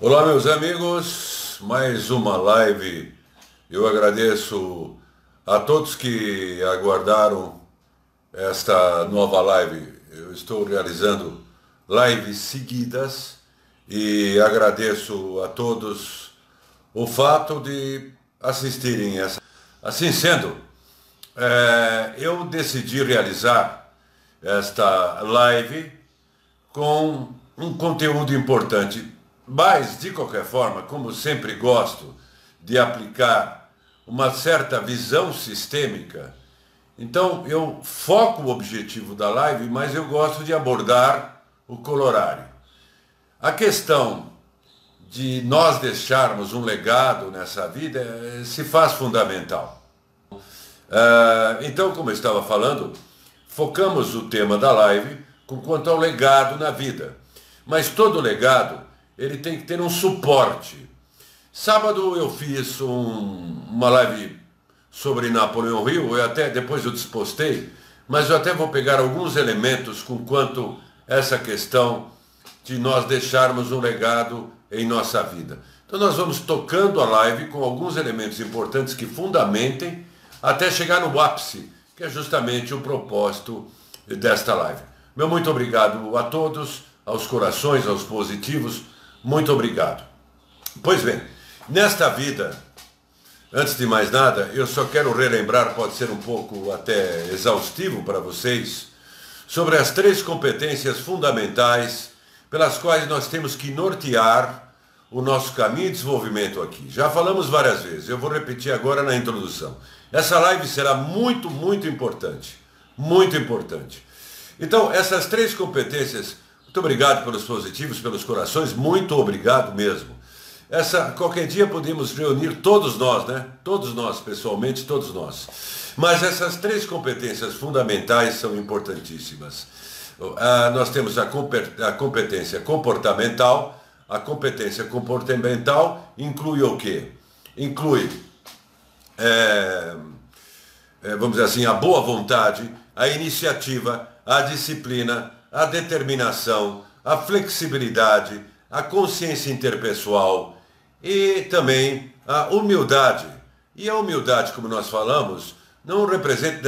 Olá, meus amigos, mais uma live. Eu agradeço a todos que aguardaram esta nova live. Eu estou realizando lives seguidas e agradeço a todos o fato de assistirem essa. Assim sendo, eu decidi realizar esta live com um conteúdo importante. Mas, de qualquer forma, como sempre gosto de aplicar uma certa visão sistêmica, então eu foco o objetivo da live, mas eu gosto de abordar o colorário. A questão de nós deixarmos um legado nessa vida se faz fundamental. Então, como eu estava falando, focamos o tema da live quanto ao legado na vida. Mas todo legado ele tem que ter um suporte. Sábado eu fiz uma live sobre Napoleão Hill, depois eu despostei, mas eu até vou pegar alguns elementos com quanto essa questão de nós deixarmos um legado em nossa vida. Então nós vamos tocando a live com alguns elementos importantes que fundamentem até chegar no ápice, que é justamente o propósito desta live. Meu muito obrigado a todos, aos corações, aos positivos. Muito obrigado. Pois bem, nesta vida, antes de mais nada, eu só quero relembrar, pode ser um pouco até exaustivo para vocês, sobre as 3 competências fundamentais pelas quais nós temos que nortear o nosso caminho de desenvolvimento aqui. Já falamos várias vezes, eu vou repetir agora na introdução. Essa live será muito, muito importante. Muito importante. Então, essas 3 competências. Muito obrigado pelos positivos, pelos corações, muito obrigado mesmo. Qualquer dia podemos reunir todos nós, né? Todos nós, pessoalmente, todos nós. Mas essas 3 competências fundamentais são importantíssimas. Nós temos a competência comportamental. A competência comportamental inclui o quê? Inclui, vamos dizer assim, a boa vontade, a iniciativa, a disciplina, a determinação, a flexibilidade, a consciência interpessoal e também a humildade. E a humildade, como nós falamos, não representa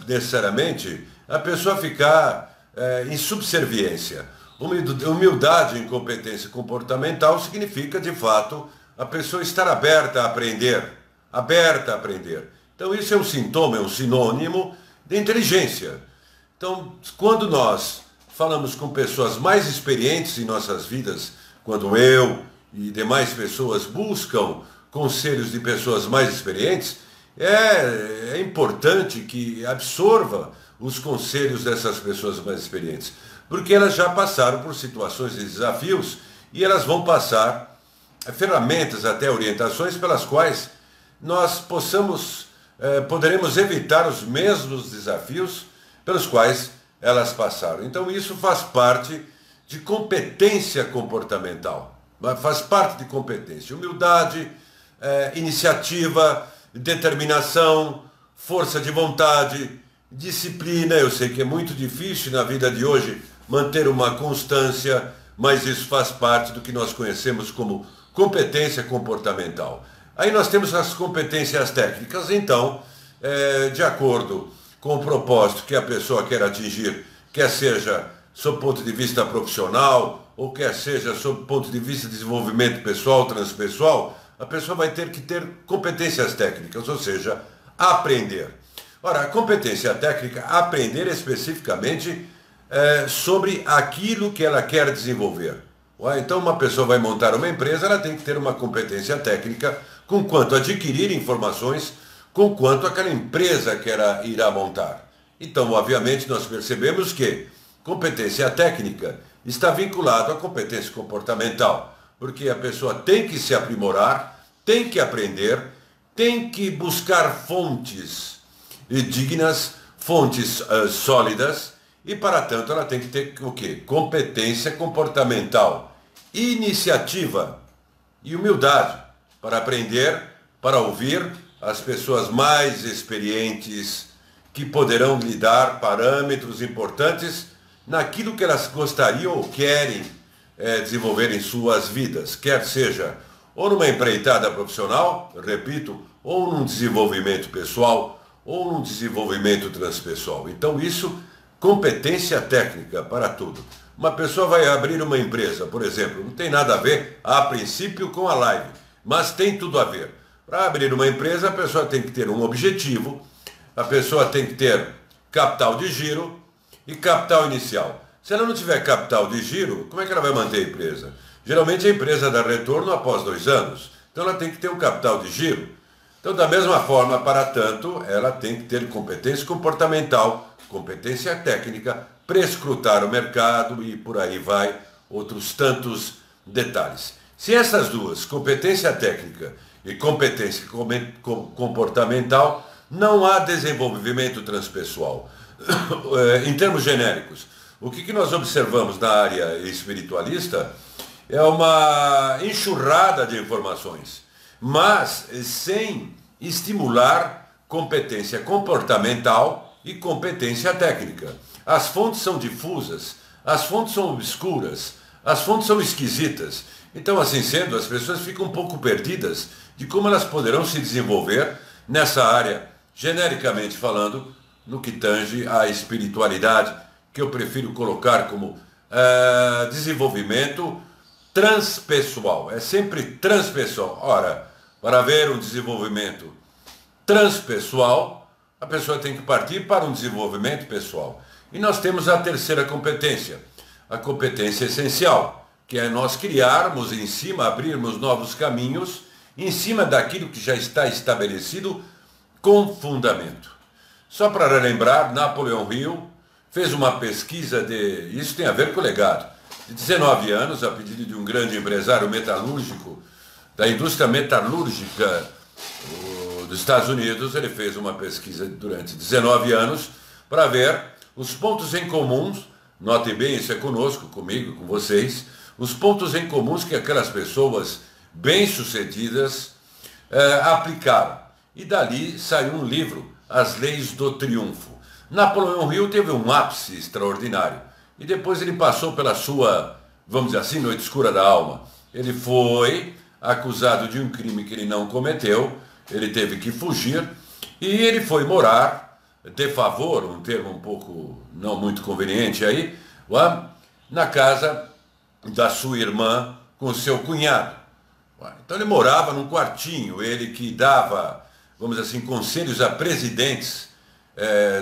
necessariamente a pessoa ficar em subserviência. Humildade em competência comportamental significa, de fato, a pessoa estar aberta a aprender. Aberta a aprender. Então isso é um sintoma, é um sinônimo de inteligência. Então, quando nós falamos com pessoas mais experientes em nossas vidas, quando eu e demais pessoas buscam conselhos de pessoas mais experientes, é importante que absorva os conselhos dessas pessoas mais experientes, porque elas já passaram por situações de desafios e elas vão passar ferramentas, até orientações, pelas quais nós poderemos evitar os mesmos desafios pelos quais elas passaram. Então isso faz parte de competência comportamental, faz parte de competência, humildade, iniciativa, determinação, força de vontade, disciplina. Eu sei que é muito difícil na vida de hoje manter uma constância, mas isso faz parte do que nós conhecemos como competência comportamental. Aí nós temos as competências técnicas. Então, de acordo com o propósito que a pessoa quer atingir, quer seja sob o ponto de vista profissional, ou quer seja sob o ponto de vista de desenvolvimento pessoal, transpessoal, a pessoa vai ter que ter competências técnicas, ou seja, aprender. Ora, a competência técnica, aprender especificamente sobre aquilo que ela quer desenvolver. Então, uma pessoa vai montar uma empresa, ela tem que ter uma competência técnica com quanto adquirir informações, com quanto aquela empresa que ela irá montar. Então, obviamente, nós percebemos que competência técnica está vinculado à competência comportamental, porque a pessoa tem que se aprimorar, tem que aprender, tem que buscar fontes dignas, fontes sólidas, e para tanto ela tem que ter o quê? Competência comportamental, iniciativa e humildade para aprender, para ouvir as pessoas mais experientes que poderão lhe dar parâmetros importantes naquilo que elas gostariam ou querem desenvolverem suas vidas, quer seja ou numa empreitada profissional, repito, ou num desenvolvimento pessoal, ou num desenvolvimento transpessoal. Então isso, competência técnica para tudo. Uma pessoa vai abrir uma empresa, por exemplo, não tem nada a ver, a princípio, com a live, mas tem tudo a ver. Para abrir uma empresa, a pessoa tem que ter um objetivo, a pessoa tem que ter capital de giro e capital inicial. Se ela não tiver capital de giro, como é que ela vai manter a empresa? Geralmente a empresa dá retorno após 2 anos, então ela tem que ter um capital de giro. Então, da mesma forma, para tanto, ela tem que ter competência comportamental, competência técnica, prescrutar o mercado e por aí vai, outros tantos detalhes. Se essas duas, competência técnica e competência comportamental, não há desenvolvimento transpessoal. Em termos genéricos, o que nós observamos na área espiritualista é uma enxurrada de informações, mas sem estimular competência comportamental e competência técnica. As fontes são difusas, as fontes são obscuras, as fontes são esquisitas. Então, assim sendo, as pessoas ficam um pouco perdidas de como elas poderão se desenvolver nessa área, genericamente falando, no que tange à espiritualidade, que eu prefiro colocar como desenvolvimento transpessoal. É sempre transpessoal. Ora, para haver um desenvolvimento transpessoal, a pessoa tem que partir para um desenvolvimento pessoal. E nós temos a terceira competência, a competência essencial, que é nós criarmos em cima, abrirmos novos caminhos, em cima daquilo que já está estabelecido com fundamento. Só para relembrar, Napoleão Hill fez uma pesquisa isso tem a ver com o legado, de 19 anos, a pedido de um grande empresário metalúrgico, da indústria metalúrgica dos Estados Unidos. Ele fez uma pesquisa durante 19 anos para ver os pontos em comuns, notem bem, isso é conosco, comigo, com vocês, os pontos em comuns que aquelas pessoas bem-sucedidas aplicaram. E dali saiu um livro, As Leis do Triunfo. Napoleão Hill teve um ápice extraordinário. E depois ele passou pela sua, vamos dizer assim, noite escura da alma. Ele foi acusado de um crime que ele não cometeu, ele teve que fugir, e ele foi morar, de favor, um termo um pouco não muito conveniente aí, na casa da sua irmã com seu cunhado. Então ele morava num quartinho, ele que dava, vamos dizer assim, conselhos a presidentes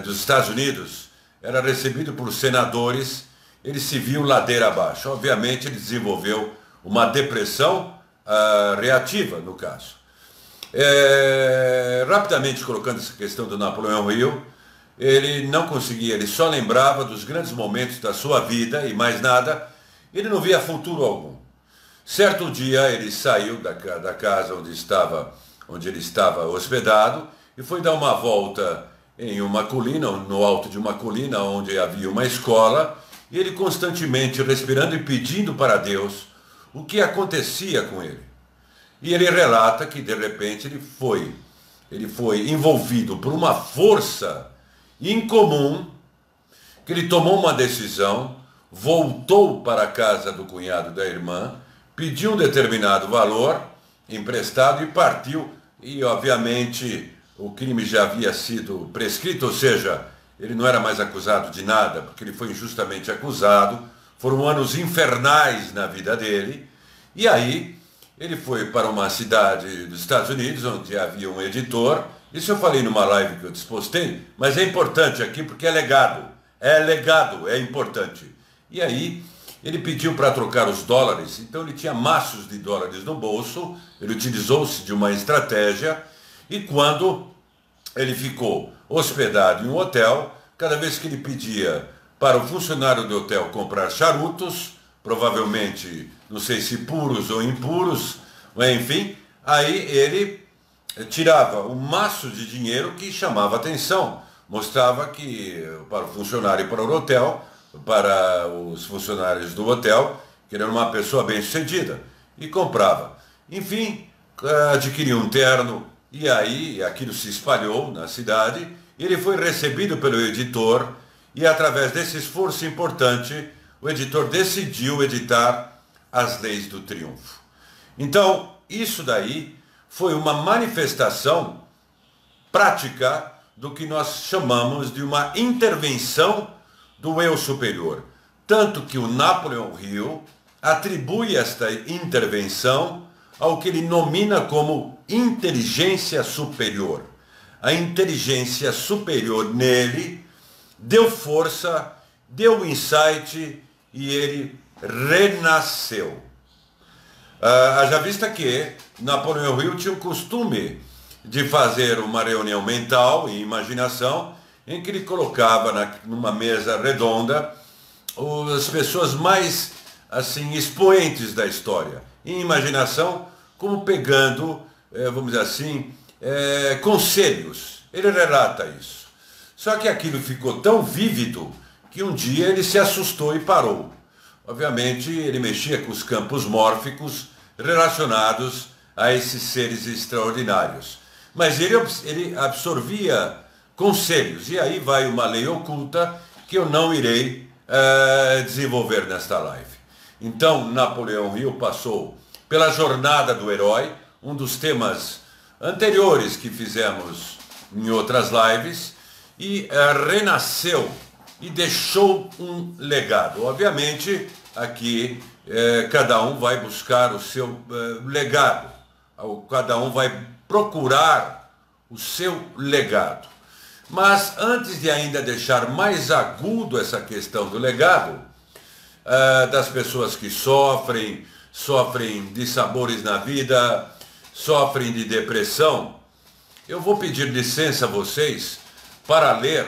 dos Estados Unidos, era recebido por senadores, ele se viu ladeira abaixo. Obviamente ele desenvolveu uma depressão reativa, no caso. Rapidamente colocando essa questão do Napoleão Hill, ele não conseguia, ele só lembrava dos grandes momentos da sua vida e mais nada, ele não via futuro algum. Certo dia ele saiu da casa onde ele estava hospedado e foi dar uma volta em uma colina, no alto de uma colina onde havia uma escola, e ele constantemente respirando e pedindo para Deus o que acontecia com ele. E ele relata que de repente ele foi envolvido por uma força incomum, que ele tomou uma decisão, voltou para a casa do cunhado da irmã, pediu um determinado valor emprestado e partiu. E obviamente o crime já havia sido prescrito, ou seja, ele não era mais acusado de nada, porque ele foi injustamente acusado. Foram anos infernais na vida dele. E aí ele foi para uma cidade dos Estados Unidos, onde havia um editor. Isso eu falei numa live que eu despostei, mas é importante aqui porque é legado. É legado, é importante. E aí ele pediu para trocar os dólares, então ele tinha maços de dólares no bolso, ele utilizou-se de uma estratégia, e quando ele ficou hospedado em um hotel, cada vez que ele pedia para o funcionário do hotel comprar charutos, provavelmente, não sei se puros ou impuros, enfim, aí ele tirava um maço de dinheiro que chamava atenção, mostrava que para o funcionário e para o hotel, para os funcionários do hotel, que ele era uma pessoa bem-sucedida, e comprava. Enfim, adquiriu um terno, e aí aquilo se espalhou na cidade, ele foi recebido pelo editor, e através desse esforço importante, o editor decidiu editar as leis do triunfo. Então, isso daí foi uma manifestação prática do que nós chamamos de uma intervenção do eu superior. Tanto que o Napoleão Hill atribui esta intervenção ao que ele nomina como inteligência superior. A inteligência superior nele deu força, deu insight e ele renasceu. Haja vista que Napoleão Hill tinha o costume de fazer uma reunião mental e imaginação em que ele colocava numa mesa redonda as pessoas mais assim expoentes da história, em imaginação, como pegando, vamos dizer assim, conselhos. Ele relata isso. Só que aquilo ficou tão vívido que um dia ele se assustou e parou. Obviamente ele mexia com os campos mórficos relacionados a esses seres extraordinários. Mas ele absorvia conselhos, e aí vai uma lei oculta que eu não irei desenvolver nesta live. Então, Napoleão Hill passou pela jornada do herói, um dos temas anteriores que fizemos em outras lives, e renasceu e deixou um legado. Obviamente, aqui cada um vai buscar o seu legado, cada um vai procurar o seu legado. Mas antes de ainda deixar mais agudo essa questão do legado, das pessoas que sofrem de sabores na vida, sofrem de depressão, eu vou pedir licença a vocês para ler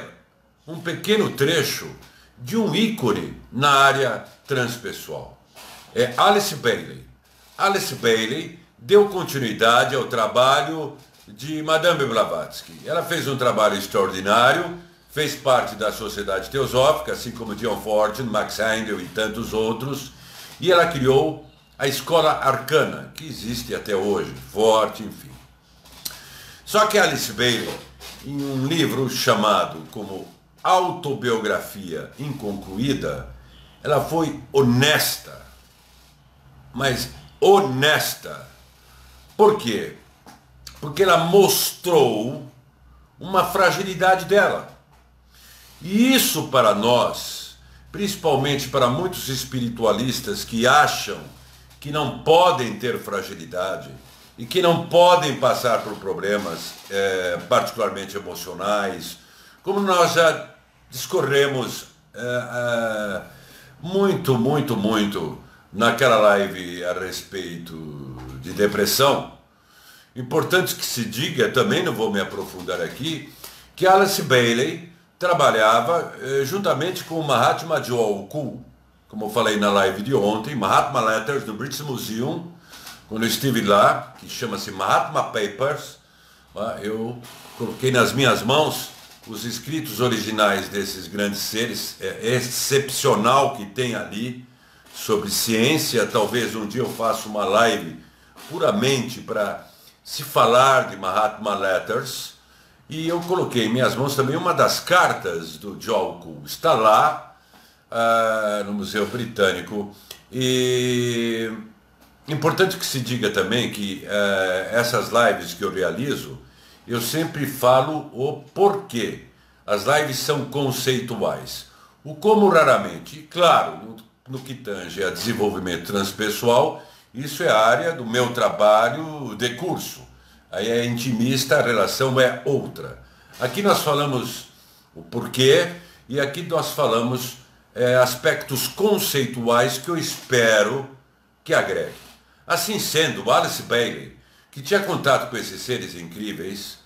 um pequeno trecho de um ícone na área transpessoal. É Alice Bailey. Alice Bailey deu continuidade ao trabalho de Madame Blavatsky. Ela fez um trabalho extraordinário, fez parte da Sociedade Teosófica, assim como John Fortune, Max Heindel e tantos outros, e ela criou a Escola Arcana, que existe até hoje, forte, enfim. Só que Alice Bailey, em um livro chamado como Autobiografia Inconcluída, ela foi honesta, mas honesta. Por quê? Porque ela mostrou uma fragilidade dela. E isso para nós, principalmente para muitos espiritualistas que acham que não podem ter fragilidade e que não podem passar por problemas particularmente emocionais, como nós já discorremos muito naquela live a respeito de depressão. Importante que se diga, também não vou me aprofundar aqui, que Alice Bailey trabalhava juntamente com o Mahatma Jewel, como eu falei na live de ontem, Mahatma Letters do British Museum, quando eu estive lá, que chama-se Mahatma Papers. Eu coloquei nas minhas mãos os escritos originais desses grandes seres, excepcional que tem ali, sobre ciência. Talvez um dia eu faça uma live puramente para se falar de Mahatma Letters, e eu coloquei em minhas mãos também uma das cartas do Jewel. Está lá no Museu Britânico. E importante que se diga também que essas lives que eu realizo, eu sempre falo o porquê. As lives são conceituais. O como raramente, claro, no que tange a desenvolvimento transpessoal, isso é a área do meu trabalho de curso. Aí é intimista, a relação é outra. Aqui nós falamos o porquê e aqui nós falamos aspectos conceituais que eu espero que agregue. Assim sendo, Alice Bailey, que tinha contato com esses seres incríveis,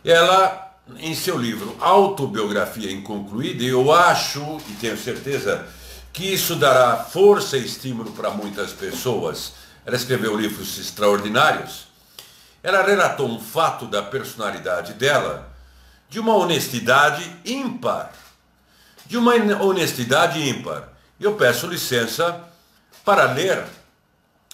ela, em seu livro Autobiografia Inconcluída, eu acho e tenho certeza que isso dará força e estímulo para muitas pessoas. Ela escreveu livros extraordinários. Ela relatou um fato da personalidade dela, de uma honestidade ímpar. De uma honestidade ímpar. Eu peço licença para ler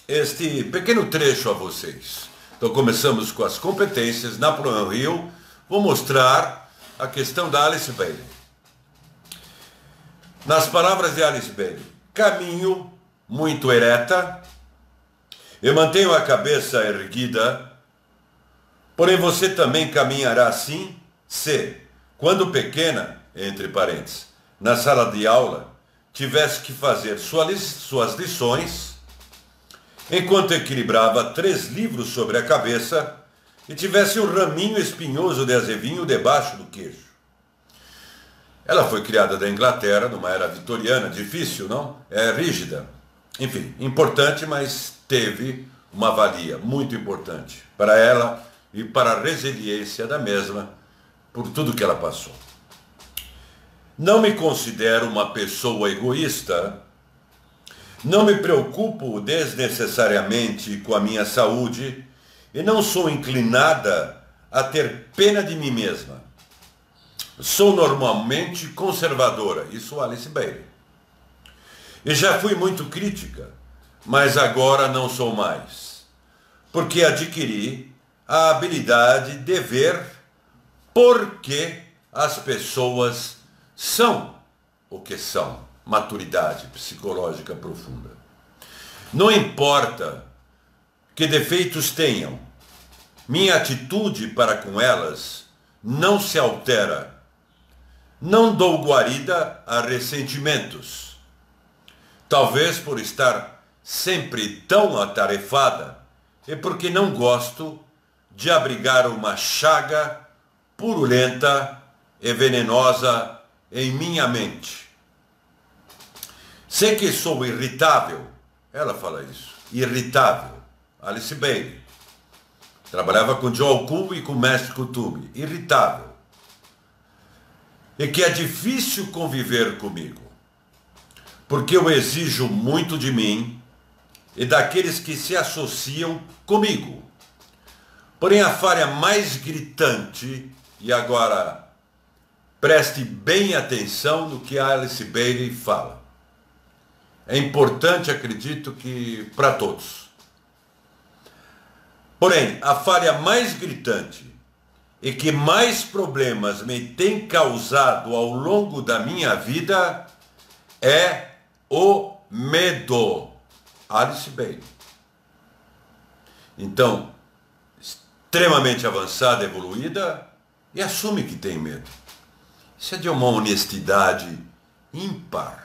este pequeno trecho a vocês. Então começamos com as competências. Napoleão Hill, vou mostrar a questão da Alice Bailey. Nas palavras de Alice Bailey: caminho muito ereta e mantenho a cabeça erguida, porém você também caminhará assim se, quando pequena, entre parênteses, na sala de aula, tivesse que fazer suas lições, enquanto equilibrava 3 livros sobre a cabeça e tivesse um raminho espinhoso de azevinho debaixo do queixo. Ela foi criada da Inglaterra, numa era vitoriana, difícil, não? É rígida. Enfim, importante, mas teve uma valia muito importante para ela e para a resiliência da mesma por tudo que ela passou. Não me considero uma pessoa egoísta, não me preocupo desnecessariamente com a minha saúde e não sou inclinada a ter pena de mim mesma. Sou normalmente conservadora, isso Alice Bailey. E já fui muito crítica, mas agora não sou mais, porque adquiri a habilidade de ver por que as pessoas são o que são. Maturidade psicológica profunda. Não importa que defeitos tenham, minha atitude para com elas não se altera. Não dou guarida a ressentimentos. Talvez por estar sempre tão atarefada e porque não gosto de abrigar uma chaga purulenta e venenosa em minha mente. Sei que sou irritável, ela fala isso, irritável, Alice Bailey. Trabalhava com Joel Kuhl e com Mestre Kutume, irritável. E que é difícil conviver comigo, porque eu exijo muito de mim e daqueles que se associam comigo. Porém, a falha mais gritante, e agora preste bem atenção no que Alice Bailey fala. É importante, acredito que para todos. Porém, a falha mais gritante e que mais problemas me tem causado ao longo da minha vida é o medo. Alice Bailey. Então, extremamente avançada, evoluída, e assume que tem medo. Isso é de uma honestidade ímpar.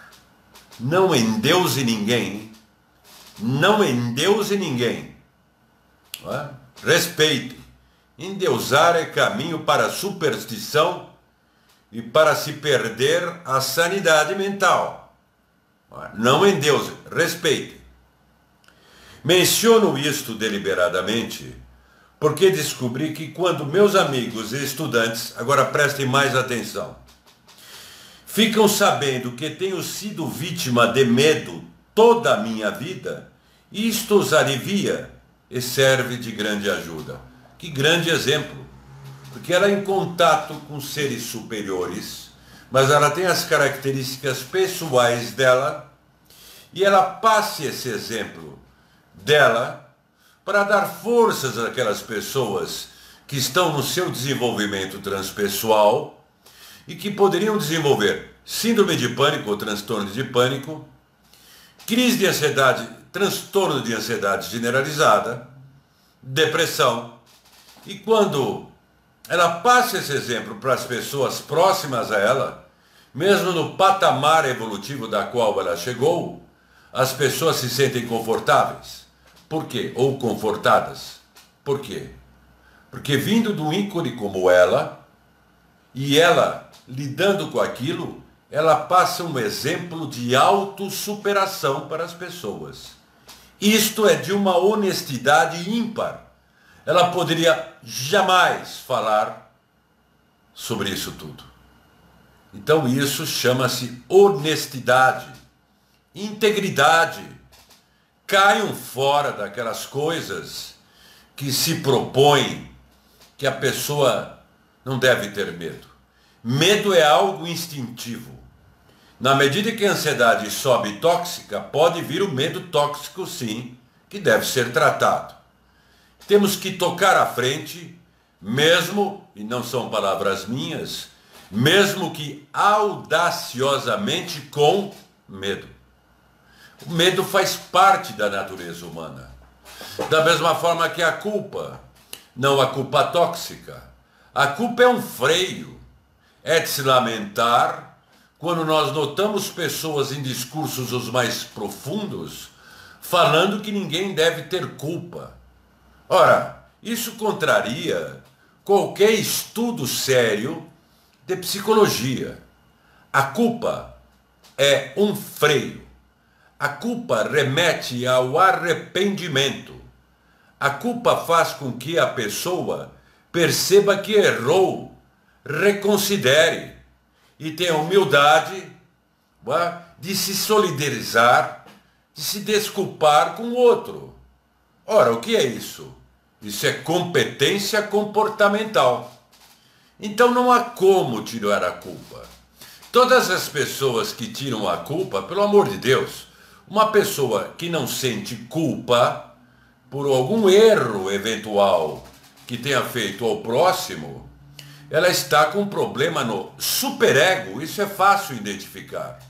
Não endeuse ninguém. Não endeuse ninguém. Não é? Respeite. Endeusar é caminho para a superstição e para se perder a sanidade mental. Não endeuse, respeite. Menciono isto deliberadamente porque descobri que quando meus amigos e estudantes, agora prestem mais atenção, ficam sabendo que tenho sido vítima de medo toda a minha vida, isto os alivia e serve de grande ajuda. Que grande exemplo, porque ela é em contato com seres superiores, mas ela tem as características pessoais dela, e ela passa esse exemplo dela para dar forças àquelas pessoas que estão no seu desenvolvimento transpessoal e que poderiam desenvolver síndrome de pânico ou transtorno de pânico, crise de ansiedade, transtorno de ansiedade generalizada, depressão. E quando ela passa esse exemplo para as pessoas próximas a ela, mesmo no patamar evolutivo da qual ela chegou, as pessoas se sentem confortáveis. Por quê? Ou confortadas. Por quê? Porque vindo de um ícone como ela, e ela lidando com aquilo, ela passa um exemplo de autossuperação para as pessoas. Isto é de uma honestidade ímpar. Ela poderia jamais falar sobre isso tudo. Então isso chama-se honestidade, integridade. Caiam fora daquelas coisas que se propõem que a pessoa não deve ter medo. Medo é algo instintivo. Na medida que a ansiedade sobe tóxica, pode vir o medo tóxico sim, que deve ser tratado. Temos que tocar à frente, mesmo, e não são palavras minhas, mesmo que audaciosamente com medo. O medo faz parte da natureza humana. Da mesma forma que a culpa, não a culpa tóxica. A culpa é um freio. É de se lamentar quando nós notamos pessoas em discursos os mais profundos falando que ninguém deve ter culpa. Ora, isso contraria qualquer estudo sério de psicologia. A culpa é um freio. A culpa remete ao arrependimento. A culpa faz com que a pessoa perceba que errou, reconsidere e tenha humildade de se solidarizar, de se desculpar com o outro. Ora, o que é isso? Isso é competência comportamental. Então não há como tirar a culpa. Todas as pessoas que tiram a culpa, pelo amor de Deus, uma pessoa que não sente culpa por algum erro eventual que tenha feito ao próximo, ela está com um problema no superego. Isso é fácil identificar.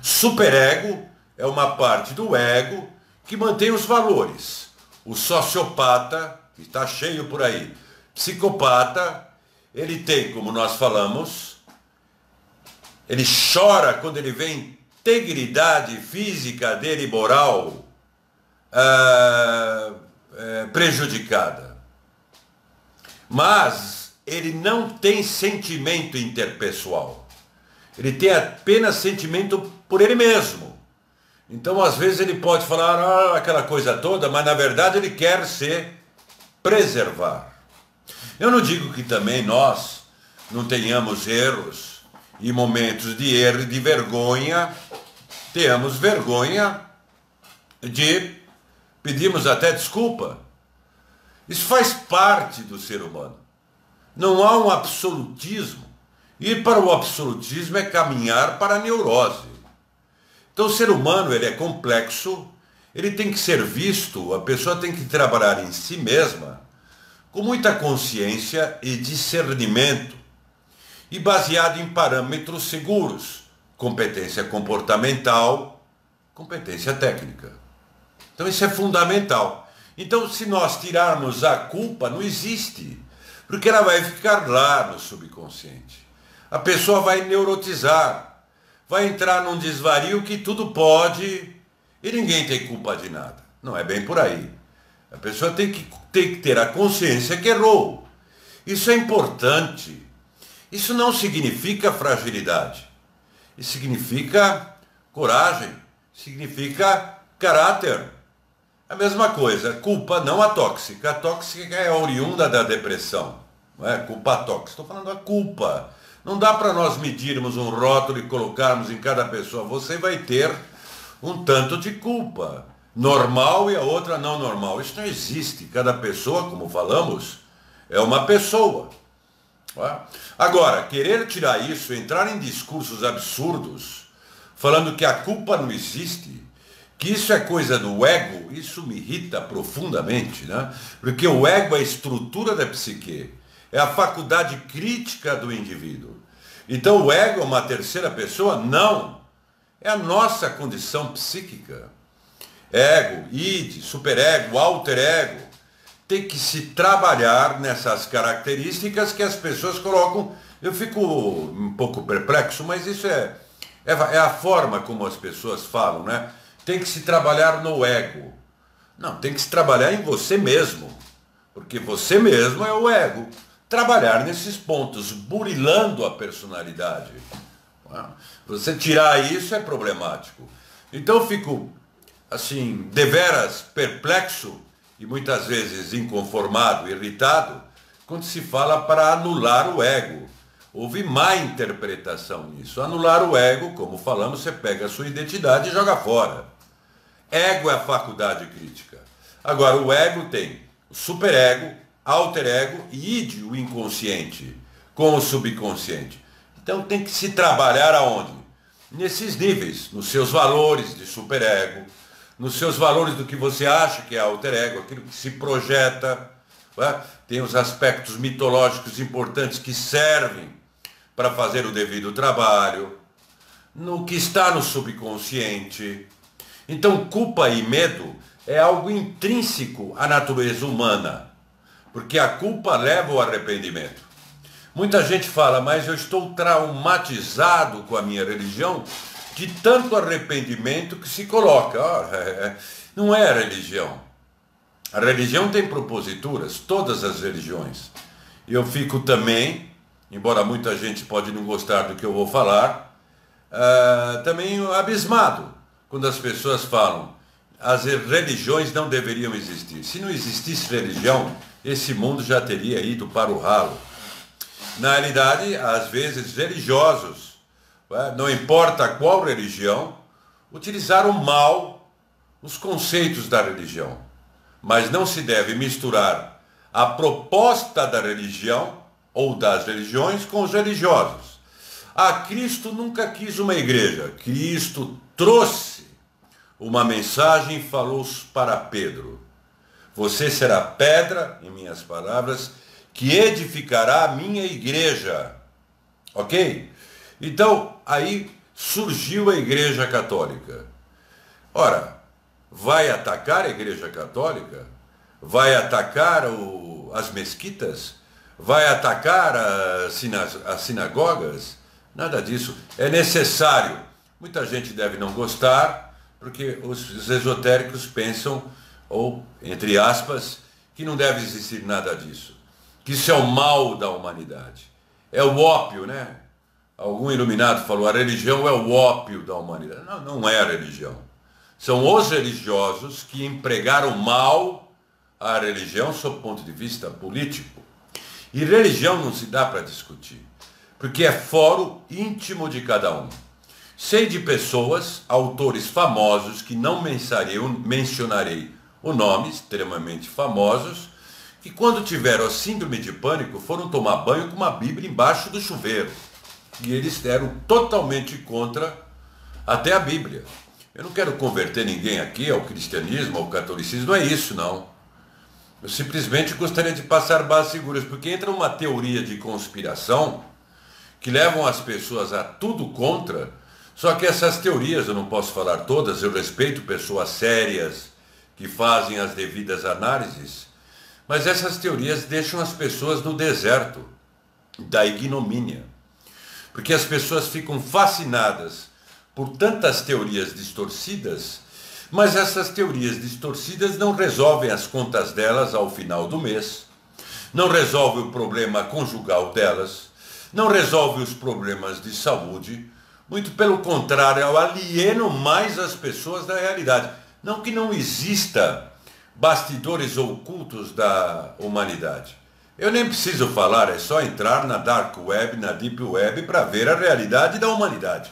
Superego é uma parte do ego que mantém os valores. O sociopata, que está cheio por aí, psicopata, ele tem, como nós falamos, ele chora quando ele vê a integridade física dele, moral, prejudicada. Mas ele não tem sentimento interpessoal. Ele tem apenas sentimento por ele mesmo. Então, às vezes, ele pode falar aquela coisa toda, mas, na verdade, ele quer se preservar. Eu não digo que também nós não tenhamos erros e momentos de erro e de vergonha. Temos vergonha de pedirmos até desculpa. Isso faz parte do ser humano. Não há um absolutismo. Ir para o absolutismo é caminhar para a neurose. Então o ser humano ele é complexo, ele tem que ser visto, a pessoa tem que trabalhar em si mesma com muita consciência e discernimento e baseado em parâmetros seguros, competência comportamental, competência técnica. Então isso é fundamental. Então se nós tirarmos a culpa, não existe, porque ela vai ficar lá no subconsciente. A pessoa vai neurotizar. Vai entrar num desvario que tudo pode e ninguém tem culpa de nada. Não é bem por aí. A pessoa tem que ter a consciência que errou. Isso é importante. Isso não significa fragilidade. Isso significa coragem. Significa caráter. A mesma coisa, culpa não a tóxica. A tóxica é oriunda da depressão. Não é culpa tóxica. Estou falando da culpa. Não dá para nós medirmos um rótulo e colocarmos em cada pessoa. Você vai ter um tanto de culpa. Normal e a outra não normal. Isso não existe. Cada pessoa, como falamos, é uma pessoa. Agora, querer tirar isso, entrar em discursos absurdos, falando que a culpa não existe, que isso é coisa do ego, isso me irrita profundamente, né? Porque o ego é a estrutura da psique. É a faculdade crítica do indivíduo. Então o ego é uma terceira pessoa? Não. É a nossa condição psíquica. Ego, id, superego, alter ego. Tem que se trabalhar nessas características que as pessoas colocam. Eu fico um pouco perplexo, mas isso é a forma como as pessoas falam, né? Tem que se trabalhar no ego. Não, tem que se trabalhar em você mesmo. Porque você mesmo é o ego. Trabalhar nesses pontos, burilando a personalidade. Você tirar isso é problemático. Então eu fico, assim, deveras perplexo e muitas vezes inconformado, irritado, quando se fala para anular o ego. Houve má interpretação nisso. Anular o ego, como falamos, você pega a sua identidade e joga fora. Ego é a faculdade crítica. Agora, o ego tem o superego, alter ego e id, o inconsciente, com o subconsciente. Então tem que se trabalhar aonde? Nesses níveis, nos seus valores de superego, nos seus valores do que você acha que é alter ego, aquilo que se projeta. Tem os aspectos mitológicos importantes que servem para fazer o devido trabalho, no que está no subconsciente. Então, culpa e medo é algo intrínseco à natureza humana, porque a culpa leva ao arrependimento. Muita gente fala, mas eu estou traumatizado com a minha religião, de tanto arrependimento que se coloca. Não é a religião. A religião tem proposituras, todas as religiões. Eu fico também, embora muita gente pode não gostar do que eu vou falar, também abismado quando as pessoas falam, as religiões não deveriam existir. Se não existisse religião, esse mundo já teria ido para o ralo. Na realidade, às vezes, religiosos, não importa qual religião, utilizaram mal os conceitos da religião. Mas não se deve misturar a proposta da religião ou das religiões com os religiosos. Cristo nunca quis uma igreja. Cristo trouxe uma mensagem e falou para Pedro: você será pedra, em minhas palavras, que edificará a minha igreja. Ok? Então, aí surgiu a Igreja Católica. Ora, vai atacar a Igreja Católica? Vai atacar as mesquitas? Vai atacar as sinagogas? Nada disso. É necessário. Muita gente deve não gostar, porque os esotéricos pensam, ou, entre aspas, que não deve existir nada disso. Que isso é o mal da humanidade. É o ópio, né? Algum iluminado falou, a religião é o ópio da humanidade. Não, não é a religião. São os religiosos que empregaram mal a religião sob o ponto de vista político. E religião não se dá para discutir, porque é fórum íntimo de cada um. Sei de pessoas, autores famosos, que não mencionarei o nome, extremamente famosos, que quando tiveram a síndrome de pânico foram tomar banho com uma Bíblia embaixo do chuveiro. E eles eram totalmente contra até a Bíblia. Eu não quero converter ninguém aqui ao cristianismo, ao catolicismo, não é isso não. Eu simplesmente gostaria de passar bases seguras, porque entra uma teoria de conspiração que levam as pessoas a tudo contra, só que essas teorias, eu não posso falar todas, eu respeito pessoas sérias que fazem as devidas análises, mas essas teorias deixam as pessoas no deserto da ignomínia. Porque as pessoas ficam fascinadas por tantas teorias distorcidas, mas essas teorias distorcidas não resolvem as contas delas ao final do mês, não resolvem o problema conjugal delas, não resolvem os problemas de saúde, muito pelo contrário, alienam mais as pessoas da realidade. Não que não exista bastidores ocultos da humanidade. Eu nem preciso falar, é só entrar na Dark Web, na Deep Web, para ver a realidade da humanidade.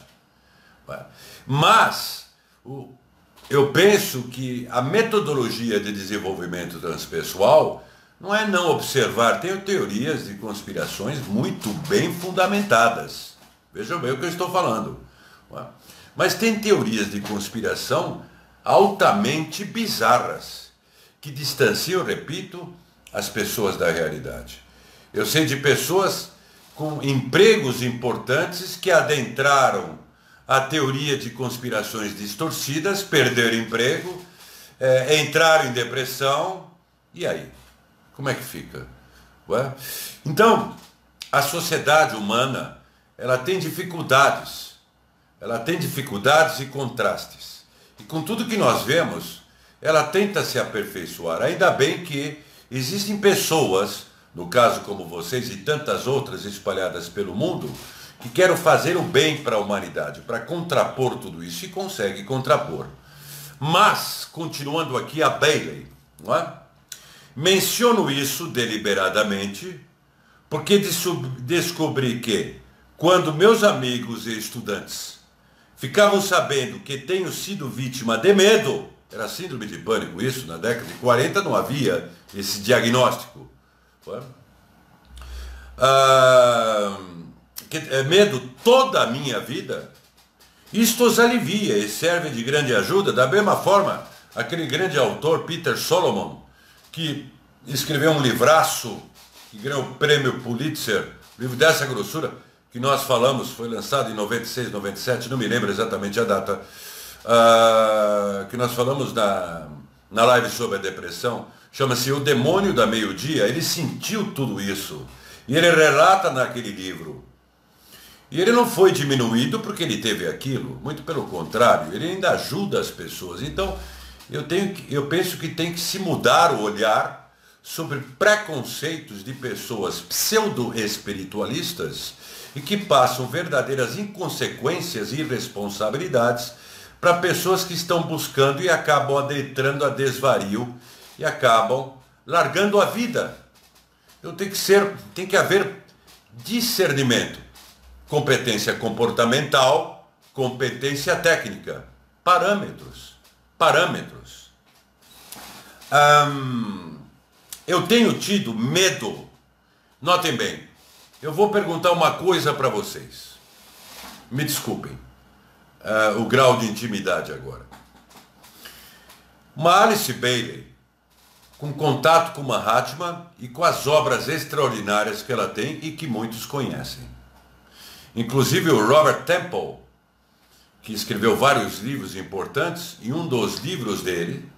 Mas, eu penso que a metodologia de desenvolvimento transpessoal não é não observar, tenho teorias de conspirações muito bem fundamentadas. Vejam bem o que eu estou falando. Mas tem teorias de conspiração altamente bizarras, que distanciam, repito, as pessoas da realidade. Eu sei de pessoas com empregos importantes que adentraram a teoria de conspirações distorcidas, perderam emprego, entraram em depressão, e aí? Como é que fica? Ué? Então, a sociedade humana, ela tem dificuldades e contrastes. E com tudo que nós vemos, ela tenta se aperfeiçoar. Ainda bem que existem pessoas, no caso como vocês e tantas outras espalhadas pelo mundo, que querem fazer o bem para a humanidade, para contrapor tudo isso, e conseguem contrapor. Mas, continuando aqui a Bailey, não é? Menciono isso deliberadamente, porque descobri que, quando meus amigos e estudantes ficavam sabendo que tenho sido vítima de medo, era síndrome de pânico isso, na década de 40 não havia esse diagnóstico. Medo toda a minha vida, isto os alivia e serve de grande ajuda, da mesma forma, aquele grande autor Peter Solomon, que escreveu um livraço, que ganhou o prêmio Pulitzer, livro dessa grossura, que nós falamos, foi lançado em 96, 97, não me lembro exatamente a data, que nós falamos na live sobre a depressão, chama-se O Demônio da Meio-Dia. Ele sentiu tudo isso e ele relata naquele livro. E ele não foi diminuído porque ele teve aquilo, muito pelo contrário, ele ainda ajuda as pessoas. Então, eu penso que tem que se mudar o olhar sobre preconceitos de pessoas pseudo-espiritualistas e que passam verdadeiras inconsequências e irresponsabilidades para pessoas que estão buscando e acabam adentrando a desvario e acabam largando a vida. Então tem que haver discernimento, competência comportamental, competência técnica, parâmetros. Eu tenho tido medo. Notem bem, eu vou perguntar uma coisa para vocês. Me desculpem o grau de intimidade agora. Uma Alice Bailey, com contato com Mahatma e com as obras extraordinárias que ela tem e que muitos conhecem. Inclusive o Robert Temple, que escreveu vários livros importantes, e um dos livros dele,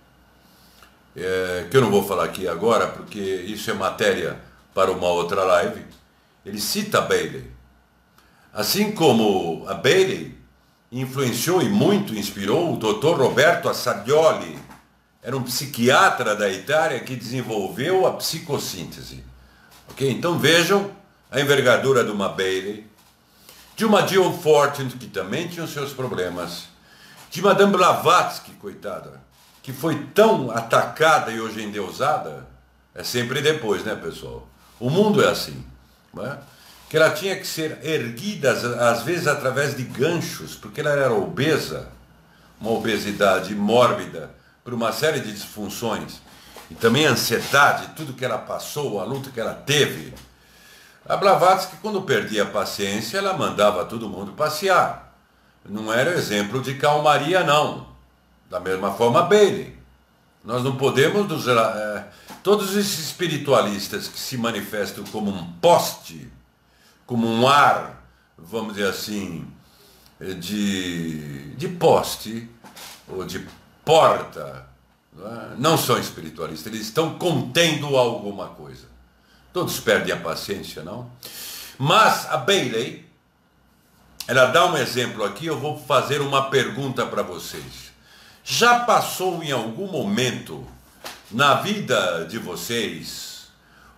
que eu não vou falar aqui agora, porque isso é matéria para uma outra live, ele cita a Bailey. Assim como a Bailey influenciou e muito inspirou o Dr. Roberto Assagioli, era um psiquiatra da Itália que desenvolveu a psicossíntese. Ok? Então vejam a envergadura de uma Bailey, de uma Jill Fortune, que também tinha os seus problemas, de Madame Blavatsky, coitada, que foi tão atacada e hoje endeusada, é sempre depois, né, pessoal? O mundo é assim, não é? Que ela tinha que ser erguida, às vezes através de ganchos, porque ela era obesa, uma obesidade mórbida, por uma série de disfunções, e também a ansiedade, tudo que ela passou, a luta que ela teve. A Blavatsky, quando perdia a paciência, ela mandava todo mundo passear. Não era exemplo de calmaria, não. Da mesma forma, Bailey. Nós não podemos... todos esses espiritualistas que se manifestam como um poste, como um ar, vamos dizer assim, de poste, ou de porta, não são espiritualistas, eles estão contendo alguma coisa. Todos perdem a paciência, não? Mas a Bailey, ela dá um exemplo aqui, eu vou fazer uma pergunta para vocês. Já passou em algum momento na vida de vocês,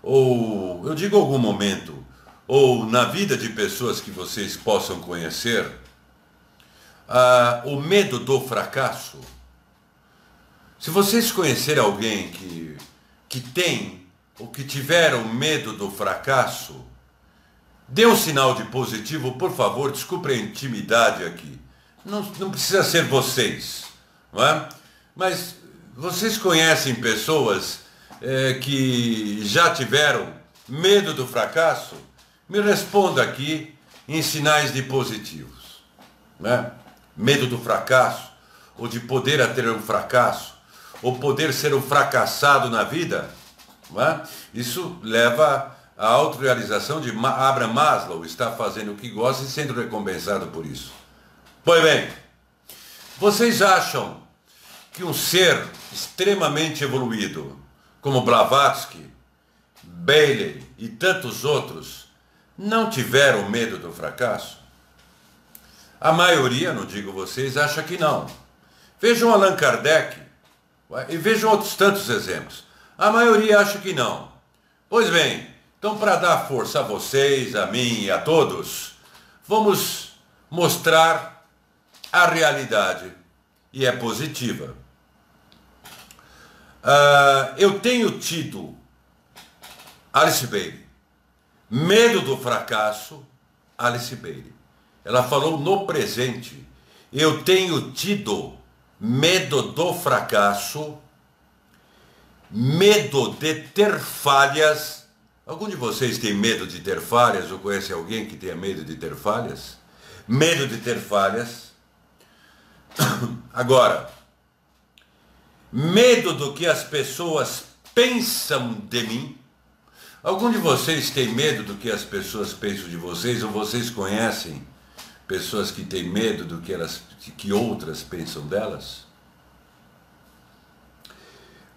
ou eu digo algum momento, ou na vida de pessoas que vocês possam conhecer, o medo do fracasso? Se vocês conhecerem alguém que tem ou que tiveram medo do fracasso, dê um sinal de positivo, por favor. Desculpe a intimidade aqui. Não precisa ser vocês, não é? Mas vocês conhecem pessoas que já tiveram medo do fracasso? Me responda aqui em sinais de positivos, não é? Medo do fracasso, ou de poder ter um fracasso, ou poder ser um fracassado na vida, não é? Isso leva à autorrealização de Abraham Maslow, está fazendo o que gosta e sendo recompensado por isso. Pois bem, vocês acham que um ser extremamente evoluído, como Blavatsky, Bailey e tantos outros, não tiveram medo do fracasso? A maioria, não digo vocês, acha que não. Vejam Allan Kardec e vejam outros tantos exemplos. A maioria acha que não. Pois bem, então para dar força a vocês, a mim e a todos, vamos mostrar a realidade, e é positiva. Eu tenho tido, Alice Bailey, medo do fracasso, Alice Bailey. Ela falou no presente. Eu tenho tido medo do fracasso, medo de ter falhas. Algum de vocês tem medo de ter falhas ou conhece alguém que tenha medo de ter falhas? Medo de ter falhas. Agora, medo do que as pessoas pensam de mim. Algum de vocês tem medo do que as pessoas pensam de vocês ou vocês conhecem Pessoas que têm medo do que outras pensam delas.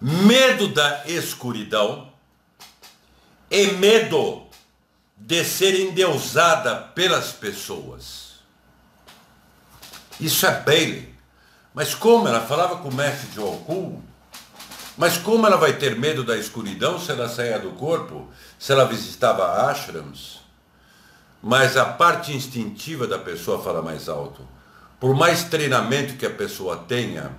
Medo da escuridão e medo de ser endeusada pelas pessoas. Isso é Bailey. Mas como ela falava com o mestre de Okul? Mas como ela vai ter medo da escuridão se ela saía do corpo? Se ela visitava ashrams? Mas a parte instintiva da pessoa fala mais alto. Por mais treinamento que a pessoa tenha,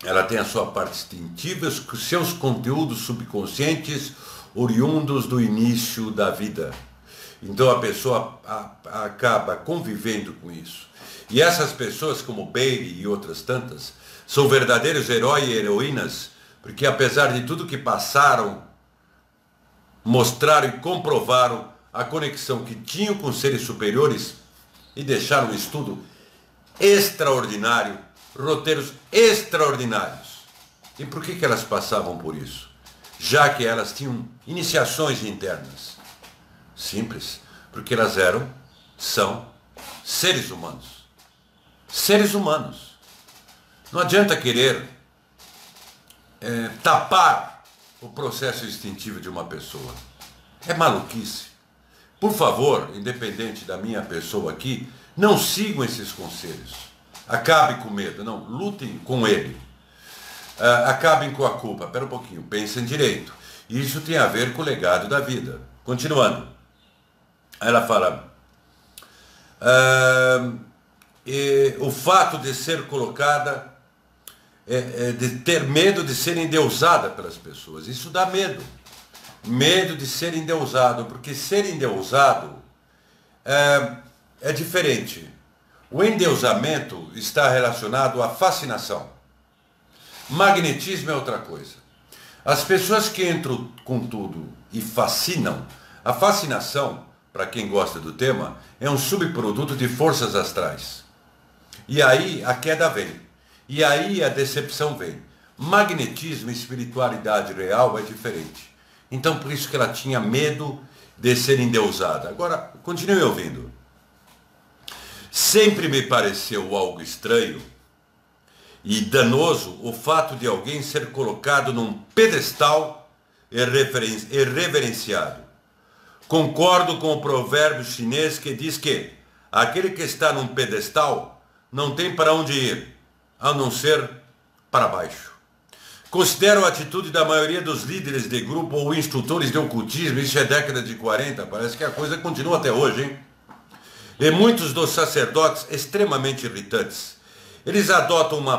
ela tem a sua parte instintiva, os seus conteúdos subconscientes oriundos do início da vida. Então a pessoa acaba convivendo com isso. E essas pessoas, como Bailey e outras tantas, são verdadeiros heróis e heroínas, porque apesar de tudo que passaram, mostraram e comprovaram a conexão que tinham com seres superiores e deixaram um estudo extraordinário, roteiros extraordinários. E por que elas passavam por isso? Já que elas tinham iniciações internas. Simples, porque elas são seres humanos. Seres humanos. Não adianta querer tapar o processo instintivo de uma pessoa. É maluquice. Por favor, independente da minha pessoa aqui, não sigam esses conselhos. Acabe com medo, não, lutem com ele. Acabem com a culpa. Espera um pouquinho, pensem direito. Isso tem a ver com o legado da vida. Continuando. Ela fala... o fato de ser colocada, de ter medo de ser endeusada pelas pessoas. Isso dá medo. Medo de ser endeusado, porque ser endeusado é diferente. O endeusamento está relacionado à fascinação. Magnetismo é outra coisa. As pessoas que entram com tudo e fascinam, a fascinação, para quem gosta do tema, é um subproduto de forças astrais. E aí a queda vem. E aí a decepção vem. Magnetismo e espiritualidade real é diferente. Então por isso que ela tinha medo de ser endeusada. Agora, continue ouvindo. Sempre me pareceu algo estranho e danoso o fato de alguém ser colocado num pedestal e reverenciado. Concordo com o provérbio chinês que diz que aquele que está num pedestal não tem para onde ir, a não ser para baixo. Considero a atitude da maioria dos líderes de grupo ou instrutores de ocultismo, isso é década de 40, parece que a coisa continua até hoje, hein? E muitos dos sacerdotes extremamente irritantes. Eles adotam uma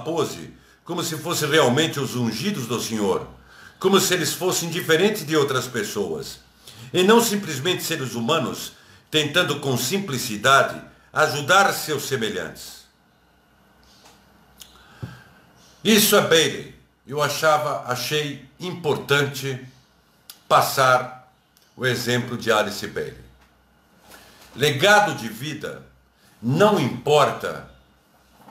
pose como se fossem realmente os ungidos do Senhor, como se eles fossem diferentes de outras pessoas, e não simplesmente seres humanos tentando com simplicidade ajudar seus semelhantes. Isso é Bailey. Eu achei importante passar o exemplo de Alice Bailey. Legado de vida não importa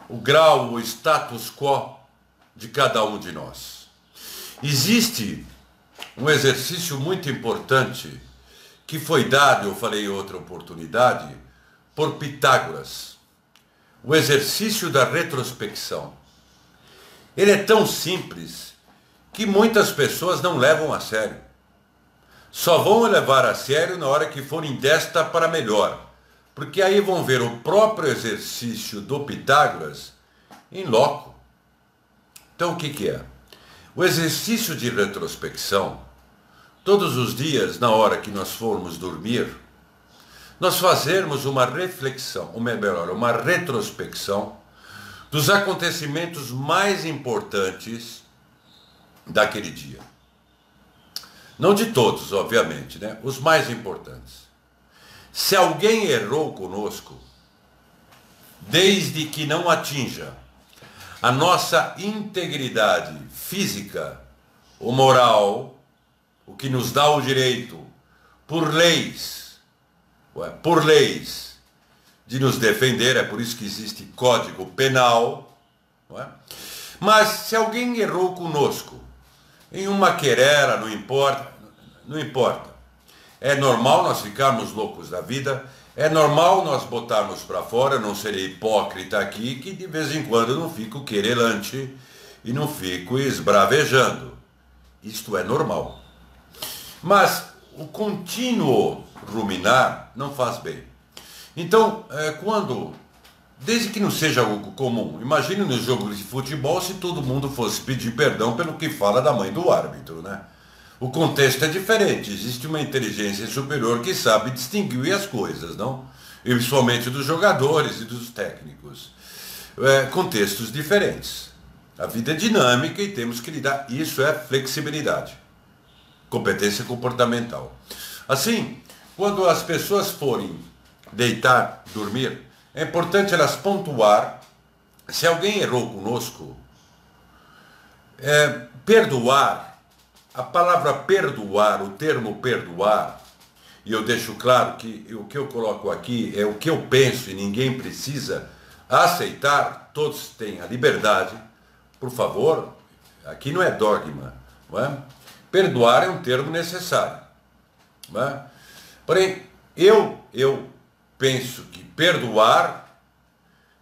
o grau, o status quo de cada um de nós. Existe um exercício muito importante que foi dado, eu falei em outra oportunidade, por Pitágoras. O exercício da retrospecção. Ele é tão simples que muitas pessoas não levam a sério. Só vão levar a sério na hora que forem desta para melhor. Porque aí vão ver o próprio exercício do Pitágoras em loco. Então o que é? O exercício de retrospecção, todos os dias, na hora que nós formos dormir, nós fazermos uma reflexão, ou melhor, uma retrospecção dos acontecimentos mais importantes daquele dia. Não de todos, obviamente, né? Os mais importantes. Se alguém errou conosco, desde que não atinja a nossa integridade física ou moral, o que nos dá o direito, por leis, de nos defender, é por isso que existe código penal, não é? Mas se alguém errou conosco, em uma querela, não importa, é normal nós ficarmos loucos da vida, É normal nós botarmos para fora, não serei hipócrita aqui, que de vez em quando eu não fico querelante e não fico esbravejando. Isto é normal. Mas o contínuo ruminar não faz bem. Então, desde que não seja algo comum, imagine no jogo de futebol se todo mundo fosse pedir perdão pelo que fala da mãe do árbitro, né? O contexto é diferente, existe uma inteligência superior que sabe distinguir as coisas, não? E principalmente dos jogadores e dos técnicos. Contextos diferentes. A vida é dinâmica e temos que lidar. Isso é flexibilidade. Competência comportamental. Assim, quando as pessoas forem deitar, dormir, é importante elas pontuar. Se alguém errou conosco, perdoar. A palavra perdoar, o termo perdoar, e eu deixo claro que o que eu coloco aqui é o que eu penso e ninguém precisa aceitar, todos têm a liberdade, por favor, aqui não é dogma, não é? Perdoar é um termo necessário, não é? Porém, eu penso que perdoar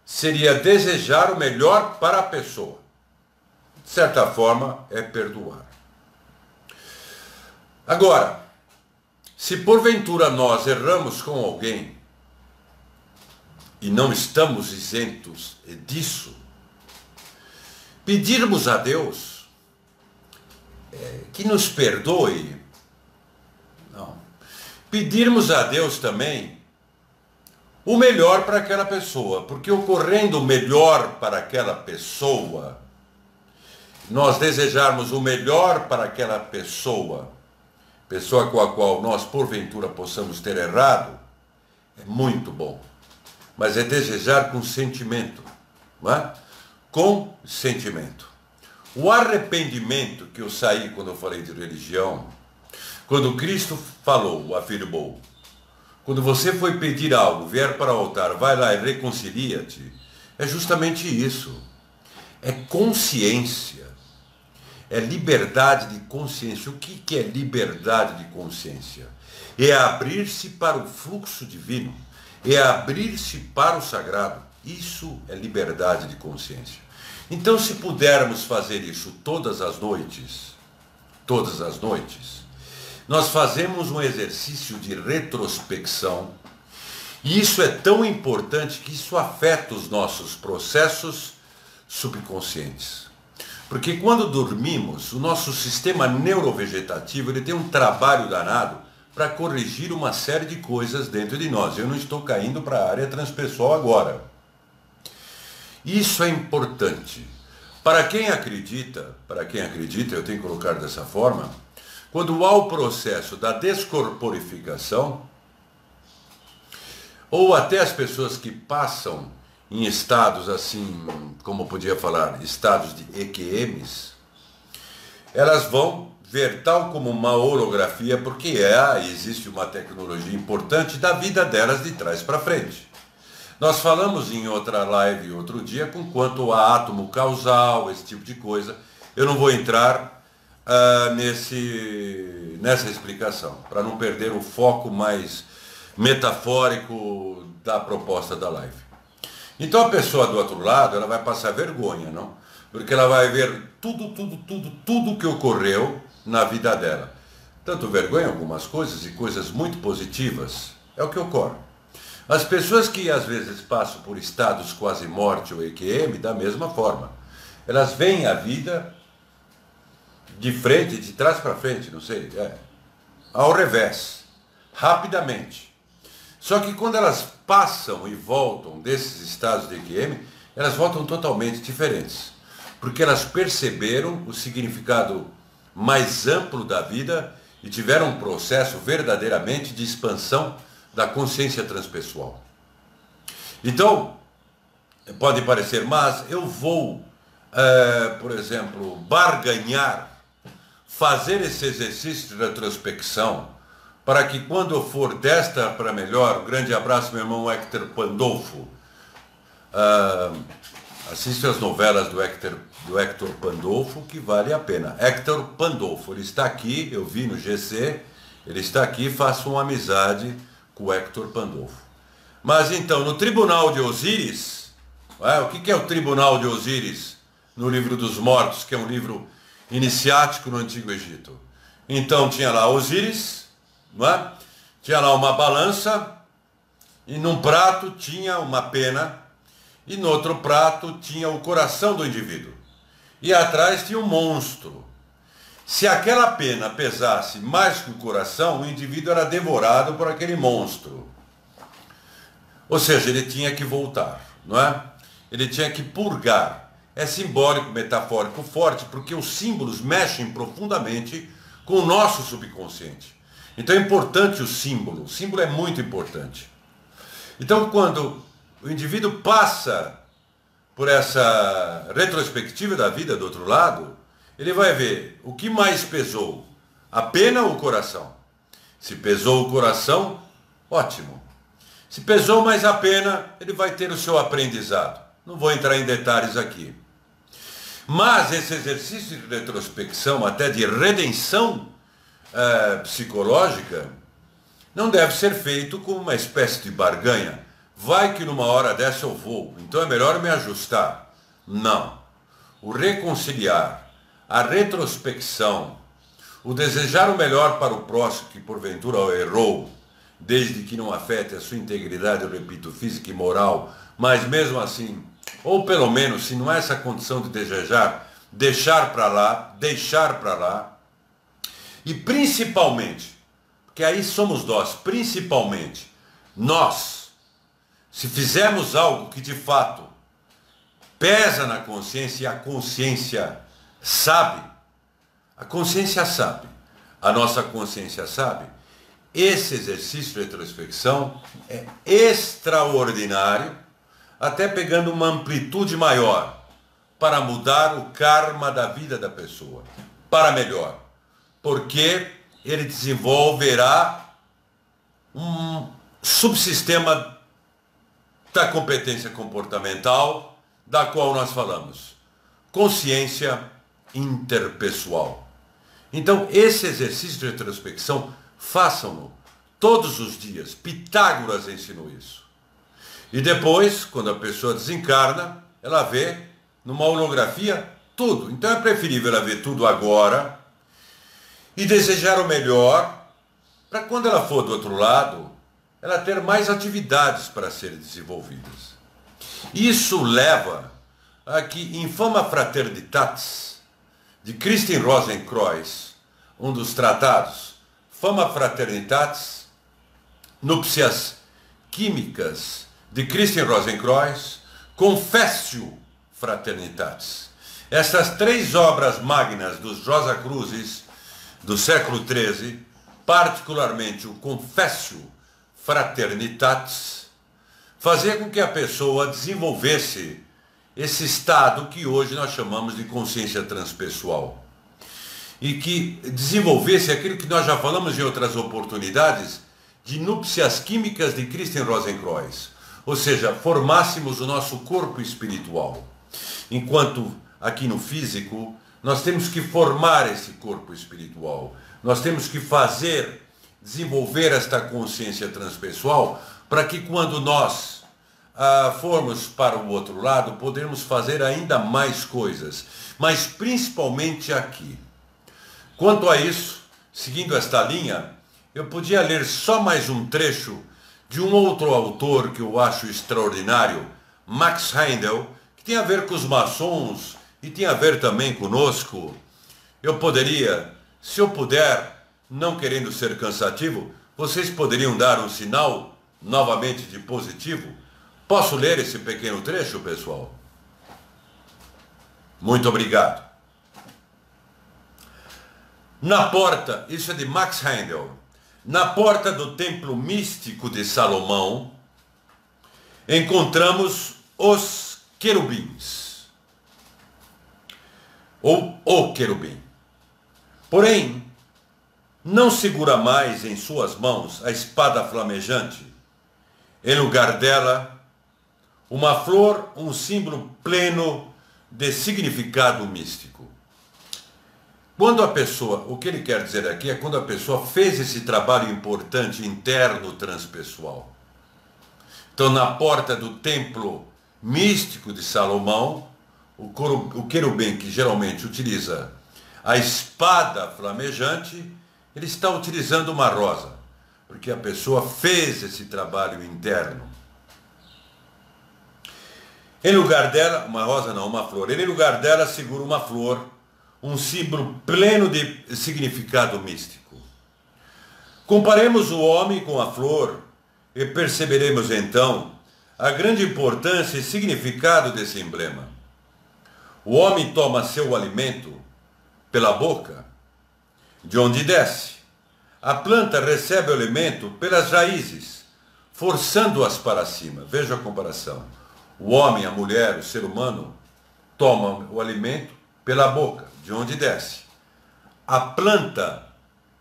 seria desejar o melhor para a pessoa. De certa forma, é perdoar. Agora, se porventura nós erramos com alguém e não estamos isentos disso, pedirmos a Deus que nos perdoe, não. Pedirmos a Deus também o melhor para aquela pessoa, porque ocorrendo o melhor para aquela pessoa, nós desejarmos o melhor para aquela pessoa com a qual nós porventura possamos ter errado, é muito bom. Mas é desejar com sentimento, não é? Com sentimento. O arrependimento que eu saí quando eu falei de religião, quando Cristo falou, afirmou, quando você foi pedir algo, vier para o altar, vai lá e reconcilia-te, é justamente isso. É consciência. É liberdade de consciência. O que é liberdade de consciência? É abrir-se para o fluxo divino. É abrir-se para o sagrado. Isso é liberdade de consciência. Então, se pudermos fazer isso todas as noites, nós fazemos um exercício de retrospecção. E isso é tão importante que isso afeta os nossos processos subconscientes. Porque quando dormimos, o nosso sistema neurovegetativo ele tem um trabalho danado para corrigir uma série de coisas dentro de nós. Eu não estou caindo para a área transpessoal agora. Isso é importante. Para quem acredita, eu tenho que colocar dessa forma, quando há o processo da descorporificação, ou até as pessoas que passam em estados assim, como eu podia falar, estados de EQMs, elas vão ver tal como uma holografia, porque existe uma tecnologia importante da vida delas de trás para frente. Nós falamos em outra live outro dia com quanto a átomo causal, esse tipo de coisa. Eu não vou entrar nessa explicação, para não perder o foco mais metafórico da proposta da live. Então a pessoa do outro lado, ela vai passar vergonha, não? Porque ela vai ver tudo que ocorreu na vida dela. Tanto vergonha algumas coisas e coisas muito positivas. É o que ocorre. As pessoas que às vezes passam por estados quase morte ou EQM, da mesma forma. Elas veem a vida de frente, de trás para frente, não sei, ao revés, rapidamente. Só que quando elas passam e voltam desses estados de EQM, elas voltam totalmente diferentes. Porque elas perceberam o significado mais amplo da vida e tiveram um processo verdadeiramente de expansão da consciência transpessoal. Então, pode parecer, mas eu vou, por exemplo, barganhar, fazer esse exercício de retrospecção, para que quando eu for desta para melhor, um grande abraço, meu irmão Hector Pandolfo. Assiste as novelas do Hector Pandolfo, que vale a pena. Hector Pandolfo, ele está aqui, eu vi no GC, ele está aqui, faço uma amizade com o Hector Pandolfo. Mas então, no Tribunal de Osíris, o que é o Tribunal de Osíris no Livro dos Mortos, que é um livro iniciático no Antigo Egito? Então tinha lá Osíris, não é? Tinha lá uma balança, e num prato tinha uma pena, e no outro prato tinha o coração do indivíduo. E atrás tinha um monstro. Se aquela pena pesasse mais que o coração, o indivíduo era devorado por aquele monstro. Ou seja, ele tinha que voltar, não é? Ele tinha que purgar. É simbólico, metafórico, forte, porque os símbolos mexem profundamente com o nosso subconsciente. Então é importante o símbolo é muito importante. Então quando o indivíduo passa por essa retrospectiva da vida do outro lado, ele vai ver o que mais pesou, a pena ou o coração. Se pesou o coração, ótimo. Se pesou mais a pena, ele vai ter o seu aprendizado. Não vou entrar em detalhes aqui. Mas esse exercício de retrospecção, até de redenção psicológica, não deve ser feito como uma espécie de barganha. Vai que numa hora dessa eu vou, então é melhor me ajustar. Não. O reconciliar, a retrospecção, o desejar o melhor para o próximo que porventura errou, desde que não afete a sua integridade, eu repito, física e moral, mas mesmo assim, ou pelo menos, se não é essa condição de desejar, deixar para lá, e principalmente, porque aí somos nós, se fizermos algo que de fato pesa na consciência e a consciência sabe, a nossa consciência sabe, esse exercício de retrospecção é extraordinário, até pegando uma amplitude maior, para mudar o karma da vida da pessoa, para melhor, porque ele desenvolverá um subsistema da competência comportamental, da qual nós falamos, consciência interpessoal. Então, esse exercício de retrospecção, façam-no todos os dias. Pitágoras ensinou isso. E depois, quando a pessoa desencarna, ela vê numa holografia tudo. Então é preferível ela ver tudo agora e desejar o melhor, para quando ela for do outro lado, ela ter mais atividades para serem desenvolvidas. Isso leva a que em Fama Fraternitatis, de Christian Rosenkreuz, um dos tratados, Fama Fraternitatis, Núpcias Químicas, de Christian Rosenkreuz, Confessio Fraternitatis. Essas três obras magnas dos Rosa Cruzes do século XIII, particularmente o Confessio Fraternitatis, fazia com que a pessoa desenvolvesse esse estado que hoje nós chamamos de consciência transpessoal. E que desenvolvesse aquilo que nós já falamos em outras oportunidades, de núpcias químicas de Christian Rosenkreuz. Ou seja, formássemos o nosso corpo espiritual. Enquanto aqui no físico, nós temos que formar esse corpo espiritual. Nós temos que desenvolver esta consciência transpessoal, para que quando nós formos para o outro lado, podermos fazer ainda mais coisas. Mas principalmente aqui. Quanto a isso, seguindo esta linha, eu podia ler só mais um trecho de um outro autor que eu acho extraordinário, Max Heindel, que tem a ver com os maçons e tem a ver também conosco. Eu poderia, se eu puder, não querendo ser cansativo, vocês poderiam dar um sinal novamente de positivo? Posso ler esse pequeno trecho, pessoal? Muito obrigado. Na porta, isso é de Max Heindel, na porta do templo místico de Salomão, encontramos os querubins, ou o querubim. Porém, não segura mais em suas mãos a espada flamejante. Em lugar dela, uma flor, um símbolo pleno de significado místico. Quando a pessoa, o que ele quer dizer aqui é quando a pessoa fez esse trabalho importante interno transpessoal. Então, na porta do templo místico de Salomão, o querubim, que geralmente utiliza a espada flamejante, ele está utilizando uma rosa, porque a pessoa fez esse trabalho interno. Em lugar dela, uma rosa não, uma flor. Ele, em lugar dela, segura uma flor, um símbolo pleno de significado místico. Comparemos o homem com a flor e perceberemos então a grande importância e significado desse emblema. O homem toma seu alimento pela boca, de onde desce. A planta recebe o alimento pelas raízes, forçando-as para cima. Veja a comparação. O homem, a mulher, o ser humano, toma o alimento pela boca, de onde desce. A planta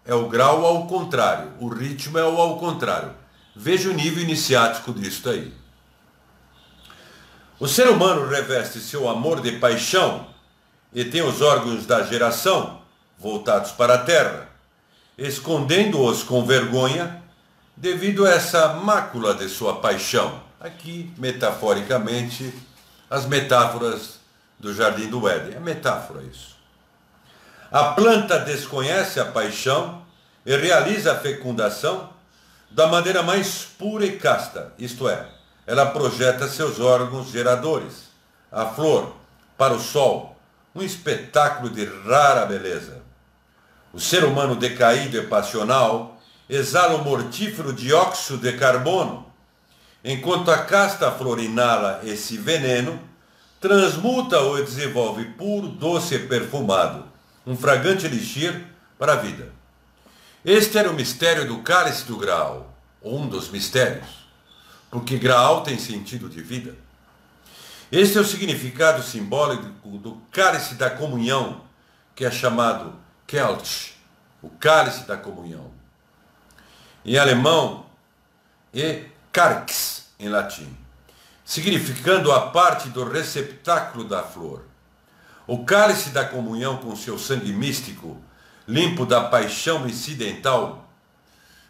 é o grau ao contrário, o ritmo é o ao contrário. Veja o nível iniciático disso aí. O ser humano reveste seu amor de paixão e tem os órgãos da geração voltados para a terra, escondendo-os com vergonha devido a essa mácula de sua paixão. Aqui, metaforicamente, as metáforas do Jardim do Éden. É metáfora isso. A planta desconhece a paixão e realiza a fecundação da maneira mais pura e casta, isto é, ela projeta seus órgãos geradores, a flor, para o sol, um espetáculo de rara beleza. O ser humano decaído e passional exala o mortífero dióxido de carbono, enquanto a casta flor inala esse veneno, transmuta-o e desenvolve puro, doce e perfumado, um fragante elixir para a vida. Este era o mistério do cálice do Graal, um dos mistérios, porque Graal tem sentido de vida. Este é o significado simbólico do cálice da comunhão, que é chamado Kelch, o cálice da comunhão. Em alemão, é Carx, em latim, significando a parte do receptáculo da flor. O cálice da comunhão com seu sangue místico, limpo da paixão incidental.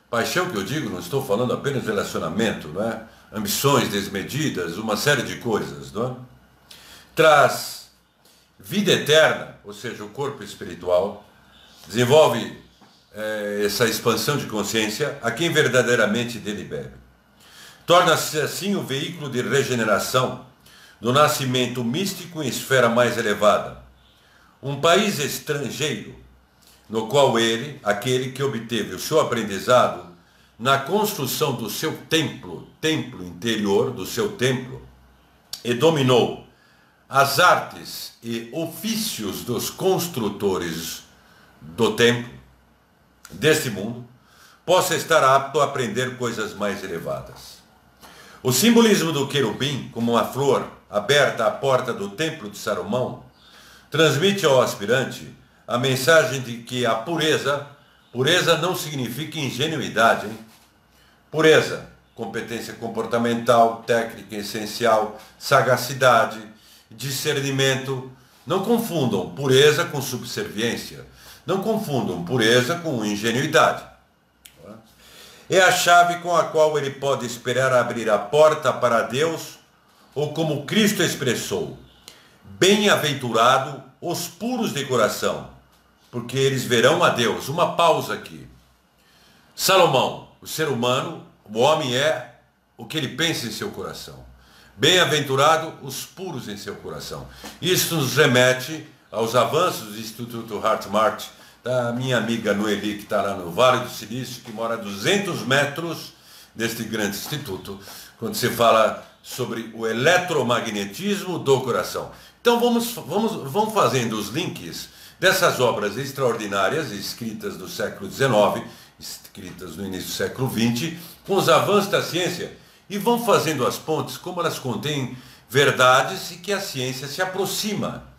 Paixão que eu digo, não estou falando apenas de relacionamento, não é? Ambições desmedidas, uma série de coisas, não é? Traz vida eterna, ou seja, o corpo espiritual, desenvolve essa expansão de consciência a quem verdadeiramente dele bebe. Torna-se assim o veículo de regeneração do nascimento místico em esfera mais elevada. Um país estrangeiro, no qual ele, aquele que obteve o seu aprendizado na construção do seu templo interior, do seu templo, e dominou as artes e ofícios dos construtores do templo, deste mundo, possa estar apto a aprender coisas mais elevadas. O simbolismo do querubim, como uma flor aberta à porta do templo de Salomão, transmite ao aspirante a mensagem de que a pureza não significa ingenuidade, hein? Pureza, competência comportamental, técnica essencial, sagacidade, discernimento. Não confundam pureza com subserviência. Não confundam pureza com ingenuidade. É a chave com a qual ele pode esperar abrir a porta para Deus, ou como Cristo expressou, bem-aventurado os puros de coração, porque eles verão a Deus. Uma pausa aqui. Salomão, o ser humano, o homem é o que ele pensa em seu coração. Bem-aventurado os puros em seu coração. Isso nos remete aos avanços do Instituto HeartMath, da minha amiga Noeli, que está lá no Vale do Silício, que mora a 200 metros deste grande instituto, quando se fala sobre o eletromagnetismo do coração. Então vamos fazendo os links dessas obras extraordinárias, escritas no século XIX, escritas no início do século XX, com os avanços da ciência, e vão fazendo as pontes, como elas contêm verdades e que a ciência se aproxima.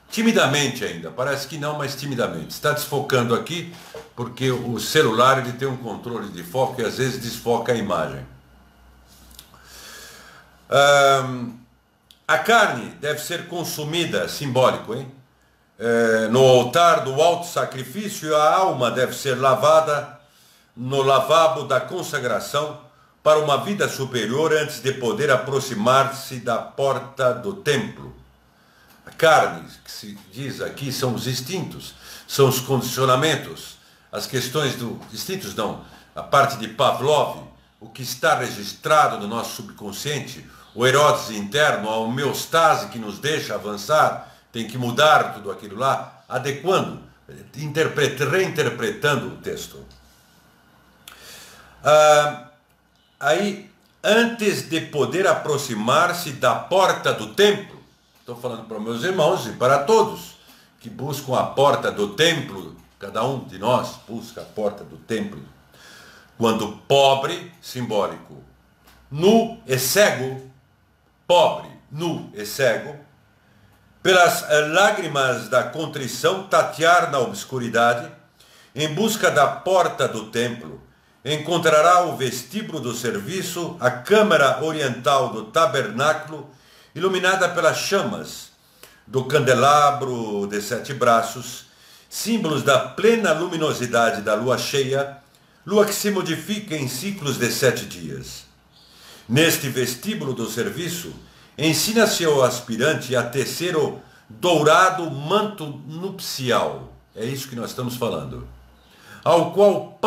Timidamente ainda, parece que não, mas timidamente. Está desfocando aqui, porque o celular ele tem um controle de foco e às vezes desfoca a imagem. A carne deve ser consumida, simbólico, hein? No altar do alto sacrifício, a alma deve ser lavada no lavabo da consagração para uma vida superior antes de poder aproximar-se da porta do templo. A carne, que se diz aqui, são os instintos, são os condicionamentos, as questões do... instintos não, a parte de Pavlov, o que está registrado no nosso subconsciente, o erótico interno, a homeostase que nos deixa avançar, tem que mudar tudo aquilo lá, adequando, reinterpretando o texto. Aí, antes de poder aproximar-se da porta do templo, estou falando para meus irmãos e para todos que buscam a porta do templo, cada um de nós busca a porta do templo, quando pobre, simbólico, nu e cego, pobre, nu e cego, pelas lágrimas da contrição tatear na obscuridade, em busca da porta do templo, encontrará o vestíbulo do serviço, a câmara oriental do tabernáculo, iluminada pelas chamas do candelabro de 7 braços, símbolos da plena luminosidade da lua cheia, lua que se modifica em ciclos de 7 dias. Neste vestíbulo do serviço, ensina-se ao aspirante a tecer o dourado manto nupcial, é isso que nós estamos falando, ao qual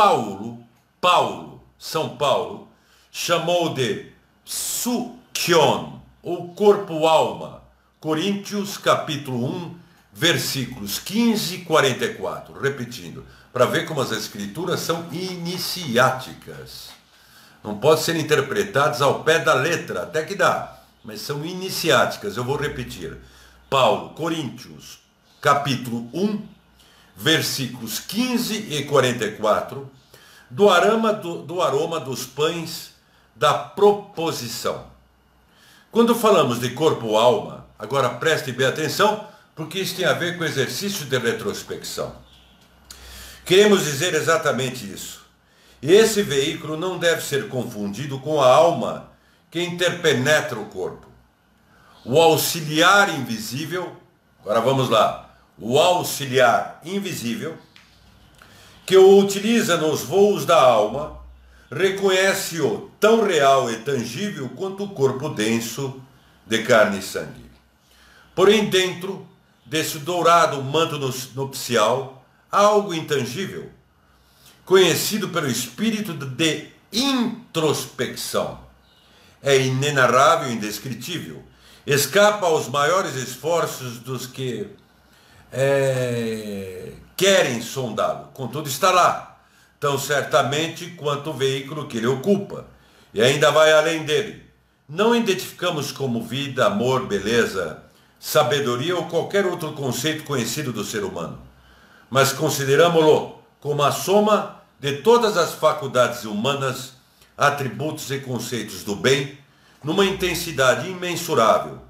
São Paulo, chamou de Psychion, ou corpo-alma, Coríntios capítulo 1, versículos 15 e 44, repetindo, para ver como as escrituras são iniciáticas. Não podem ser interpretadas ao pé da letra, até que dá, mas são iniciáticas, eu vou repetir. Paulo, Coríntios, capítulo 1, versículos 15 e 44, do aroma dos pães da proposição. Quando falamos de corpo-alma, agora preste bem atenção, porque isso tem a ver com o exercício de retrospecção. Queremos dizer exatamente isso. Esse veículo não deve ser confundido com a alma que interpenetra o corpo. O auxiliar invisível, agora vamos lá, o auxiliar invisível, que o utiliza nos voos da alma, reconhece-o tão real e tangível quanto o corpo denso de carne e sangue. Porém, dentro desse dourado manto nupcial, há algo intangível, conhecido pelo espírito de introspecção. É inenarrável e indescritível. Escapa aos maiores esforços dos que querem sondá-lo. Contudo, está lá, tão certamente quanto o veículo que ele ocupa. E ainda vai além dele. Não identificamos como vida, amor, beleza, sabedoria ou qualquer outro conceito conhecido do ser humano, mas consideramo-lo como a soma de todas as faculdades humanas, atributos e conceitos do bem, numa intensidade imensurável.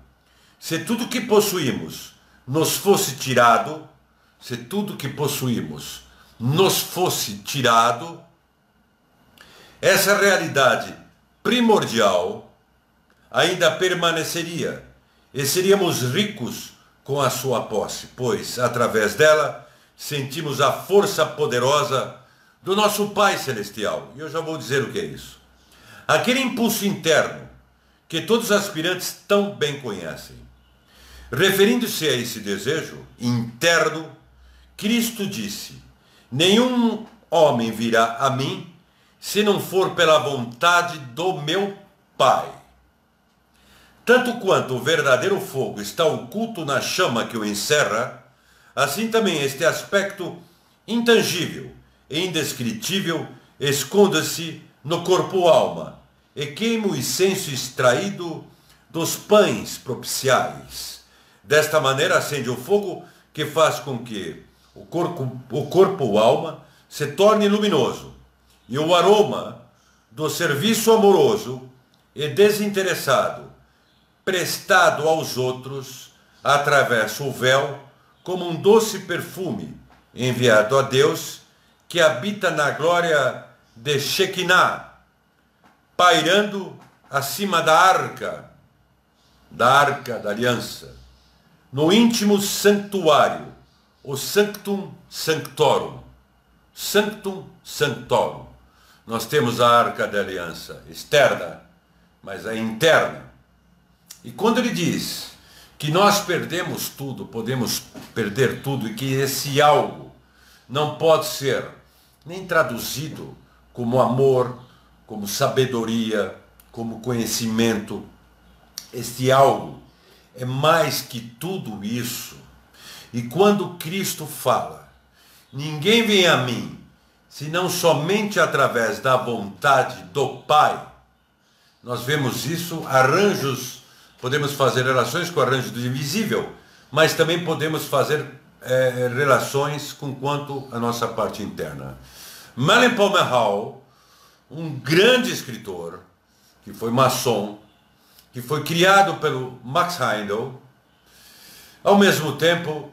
Se tudo que possuímos nos fosse tirado, se tudo que possuímos nos fosse tirado, essa realidade primordial ainda permaneceria e seríamos ricos com a sua posse, pois, através dela, sentimos a força poderosa do nosso Pai Celestial. E eu já vou dizer o que é isso. Aquele impulso interno que todos os aspirantes tão bem conhecem. Referindo-se a esse desejo interno, Cristo disse: nenhum homem virá a mim se não for pela vontade do meu Pai. Tanto quanto o verdadeiro fogo está oculto na chama que o encerra, assim também este aspecto intangível e indescritível esconde-se no corpo-alma e queima o incenso extraído dos pães propiciais. Desta maneira acende o fogo que faz com que o corpo-alma se torne luminoso e o aroma do serviço amoroso e desinteressado prestado aos outros atravessa o véu como um doce perfume enviado a Deus que habita na glória de Shekinah, pairando acima da arca da aliança, no íntimo santuário, o Sanctum Sanctorum, nós temos a arca da aliança externa, mas a interna. E quando ele diz que nós perdemos tudo, podemos perder tudo, e que esse algo não pode ser nem traduzido como amor, como sabedoria, como conhecimento, este algo é mais que tudo isso. E quando Cristo fala, ninguém vem a mim, senão somente através da vontade do Pai, nós vemos isso, arranjos, podemos fazer relações com o arranjo do invisível, mas também podemos fazer relações com quanto a nossa parte interna. Melvin Pomerhall, um grande escritor, que foi maçom, que foi criado pelo Max Heindel, ao mesmo tempo,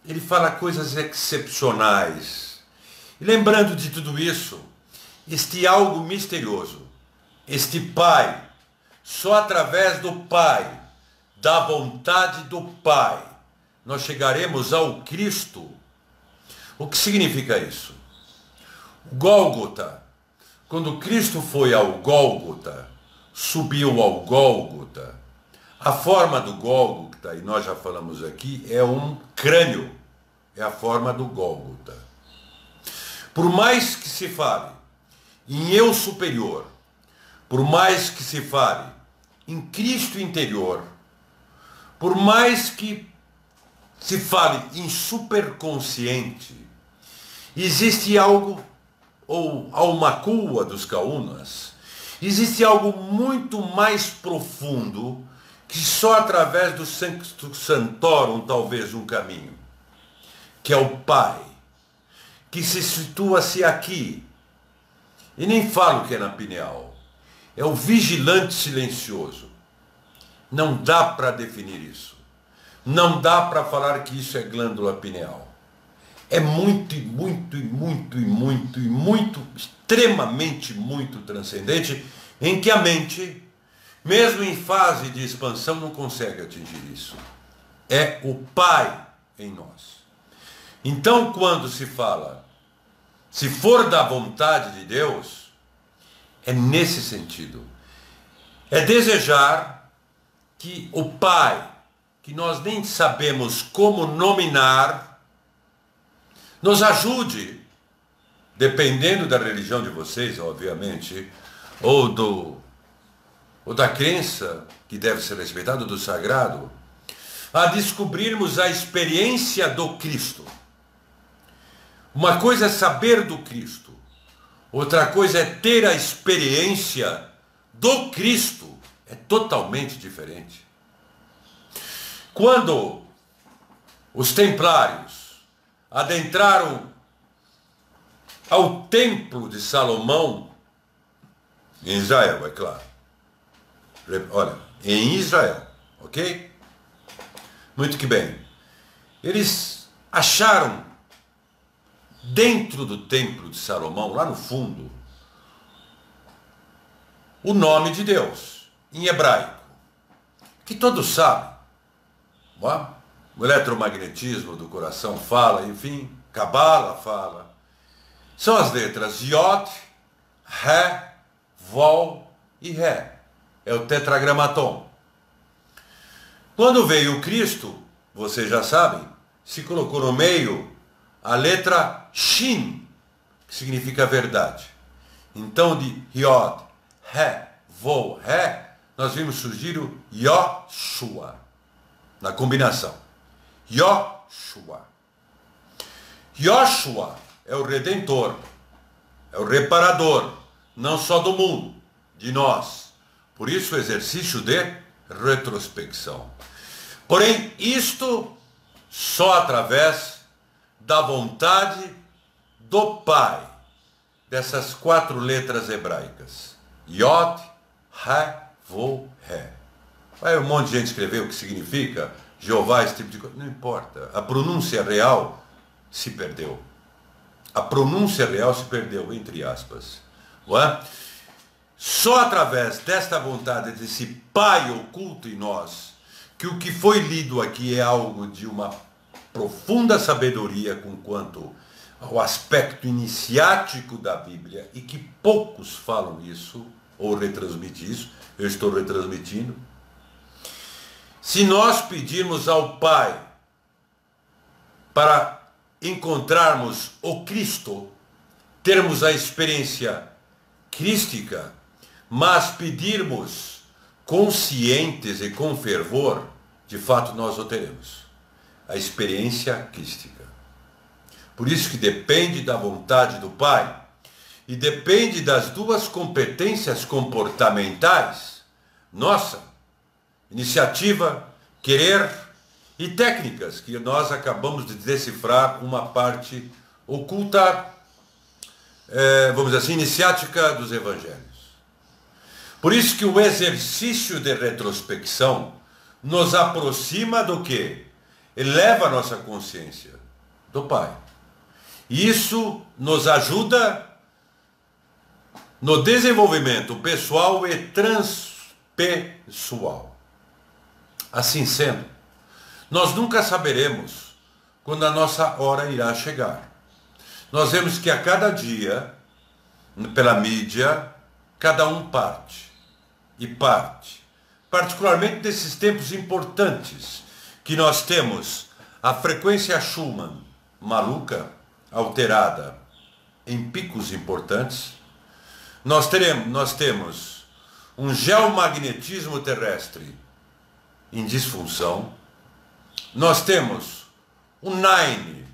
ele fala coisas excepcionais. E lembrando de tudo isso, este algo misterioso, este Pai, só através do Pai, da vontade do Pai, nós chegaremos ao Cristo. O que significa isso? Gólgota. Quando Cristo foi ao Gólgota, subiu ao Gólgota, a forma do Gólgota, e nós já falamos aqui, é um crânio, é a forma do Gólgota. Por mais que se fale em eu superior, por mais que se fale em Cristo interior, por mais que se fale em superconsciente, existe algo, ou Almakua dos Kaunas, existe algo muito mais profundo que só através do Sanctus Sanctorum talvez um caminho, que é o Pai, que se situa-se aqui, e nem falo que é na pineal, é o vigilante silencioso. Não dá para definir isso. Não dá para falar que isso é glândula pineal. É muito, extremamente muito transcendente, em que a mente, mesmo em fase de expansão, não consegue atingir isso. É o Pai em nós. Então, quando se fala, se for da vontade de Deus, é nesse sentido. É desejar que o Pai, que nós nem sabemos como nominar, nos ajude, dependendo da religião de vocês, obviamente, ou da crença que deve ser respeitada, do sagrado, a descobrirmos a experiência do Cristo. Uma coisa é saber do Cristo, outra coisa é ter a experiência do Cristo. É totalmente diferente. Quando os templários adentraram ao templo de Salomão, em Israel, é claro. Olha, em Israel, ok? Muito que bem. Eles acharam dentro do templo de Salomão, lá no fundo, o nome de Deus, em hebraico, que todos sabem. O eletromagnetismo do coração fala, enfim, Cabala fala. São as letras Yod, Ré, Vol e Ré. É o tetragramaton. Quando veio o Cristo, vocês já sabem, se colocou no meio a letra Shin, que significa verdade. Então de Yod, Ré, Vol, Ré, nós vimos surgir o Yoshua, na combinação. Yoshua. Yoshua é o Redentor, é o reparador, não só do mundo, de nós. Por isso o exercício de retrospecção. Porém, isto só através da vontade do Pai, dessas 4 letras hebraicas. Yod, Ré, Vo, Ré. Aí um monte de gente escreveu o que significa Jeová, esse tipo de coisa. Não importa. A pronúncia real se perdeu. A pronúncia real se perdeu, entre aspas. Não é? Só através desta vontade, desse Pai oculto em nós, que o que foi lido aqui é algo de uma profunda sabedoria com quanto ao aspecto iniciático da Bíblia, e que poucos falam isso, ou retransmitem isso, eu estou retransmitindo. Se nós pedirmos ao Pai para encontrarmos o Cristo, termos a experiência crística, mas pedirmos conscientes e com fervor, de fato nós o teremos. A experiência crística. Por isso que depende da vontade do Pai e depende das duas competências comportamentais, nossa, iniciativa, querer, e técnicas, que nós acabamos de decifrar uma parte oculta, vamos dizer assim, iniciática dos evangelhos. Por isso que o exercício de retrospecção nos aproxima do quê? Eleva a nossa consciência do Pai. E isso nos ajuda no desenvolvimento pessoal e transpessoal. Assim sendo, nós nunca saberemos quando a nossa hora irá chegar. Nós vemos que a cada dia, pela mídia, cada um parte. E parte. Particularmente nesses tempos importantes, que nós temos a frequência Schumann maluca, alterada em picos importantes. Nós temos um geomagnetismo terrestre em disfunção. Nós temos o Nine,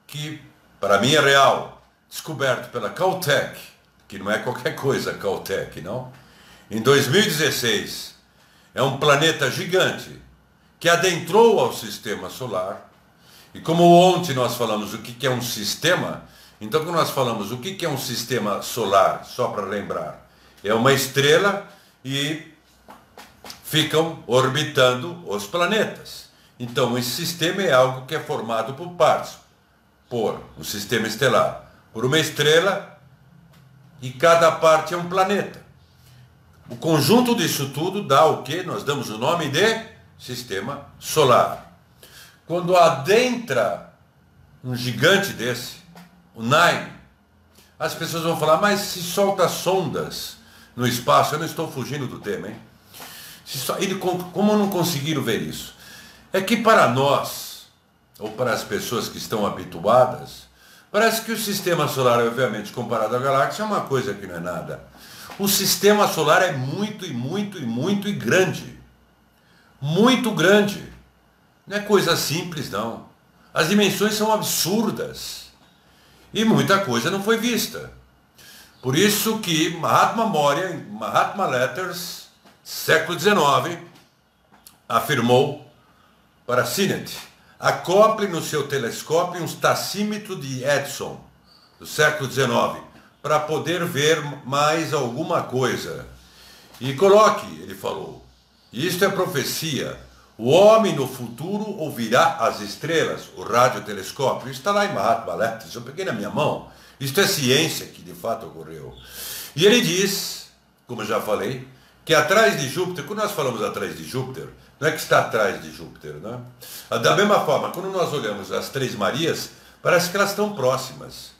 que para mim é real, descoberto pela Caltech, que não é qualquer coisa Caltech, não? Em 2016, é um planeta gigante que adentrou ao sistema solar. E como ontem nós falamos o que é um sistema, então quando nós falamos o que é um sistema solar, só para lembrar, é uma estrela e ficam orbitando os planetas. Então esse sistema é algo que é formado por partes, por um sistema estelar, por uma estrela, e cada parte é um planeta. O conjunto disso tudo dá o que? Nós damos o nome de sistema solar. Quando adentra um gigante desse, o Nine, as pessoas vão falar, mas se solta sondas no espaço, eu não estou fugindo do tema, hein? Como não conseguiram ver isso? É que para nós, ou para as pessoas que estão habituadas, parece que o sistema solar, obviamente, comparado à galáxia, é uma coisa que não é nada. O sistema solar é muito e grande. Muito grande. Não é coisa simples, não. As dimensões são absurdas. E muita coisa não foi vista. Por isso que Mahatma Moria, em Mahatma Letters, século XIX, afirmou para Sinnett: acople no seu telescópio um taxímetro de Edison, do século XIX, para poder ver mais alguma coisa. E coloque, ele falou, isto é profecia. O homem no futuro ouvirá as estrelas, o radiotelescópio. Isso está lá em Mahatma Letters, eu peguei na minha mão. Isto é ciência que de fato ocorreu. E ele diz, como eu já falei, que atrás de Júpiter, quando nós falamos atrás de Júpiter, não é que está atrás de Júpiter, né? Da mesma forma, quando nós olhamos as Três Marias, parece que elas estão próximas,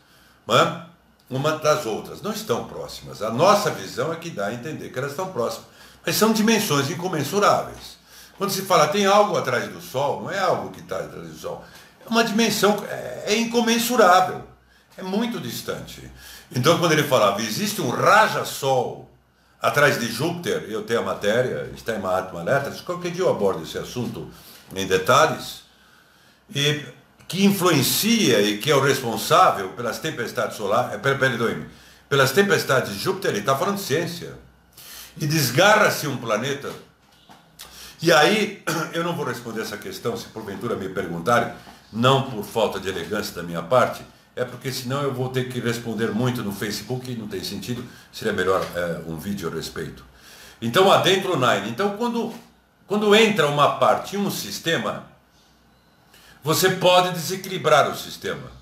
né? Uma das outras. Não estão próximas. A nossa visão é que dá a entender que elas estão próximas. Mas são dimensões incomensuráveis. Quando se fala tem algo atrás do Sol, não é algo que está atrás do Sol. É uma dimensão, é incomensurável. É muito distante. Então quando ele falava, existe um raja-sol atrás de Júpiter, eu tenho a matéria, está em Mahatma Letters, qualquer dia eu abordo esse assunto em detalhes, e que influencia e que é o responsável pelas tempestades solares, pelas tempestades de Júpiter, ele está falando de ciência. E desgarra-se um planeta. E aí, eu não vou responder essa questão, se porventura me perguntarem, não por falta de elegância da minha parte, é porque senão eu vou ter que responder muito no Facebook e não tem sentido, seria melhor um vídeo a respeito. Então, adentra o Nine. Então, quando entra uma parte em um sistema, você pode desequilibrar o sistema,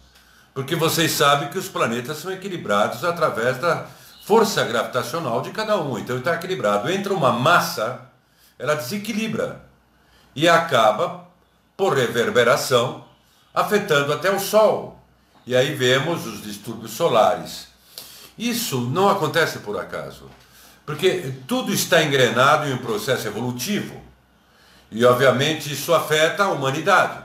porque vocês sabem que os planetas são equilibrados através da força gravitacional de cada um, então está equilibrado. Entra uma massa, ela desequilibra e acaba, por reverberação, afetando até o Sol. E aí vemos os distúrbios solares. Isso não acontece por acaso, porque tudo está engrenado em um processo evolutivo. E, obviamente, isso afeta a humanidade.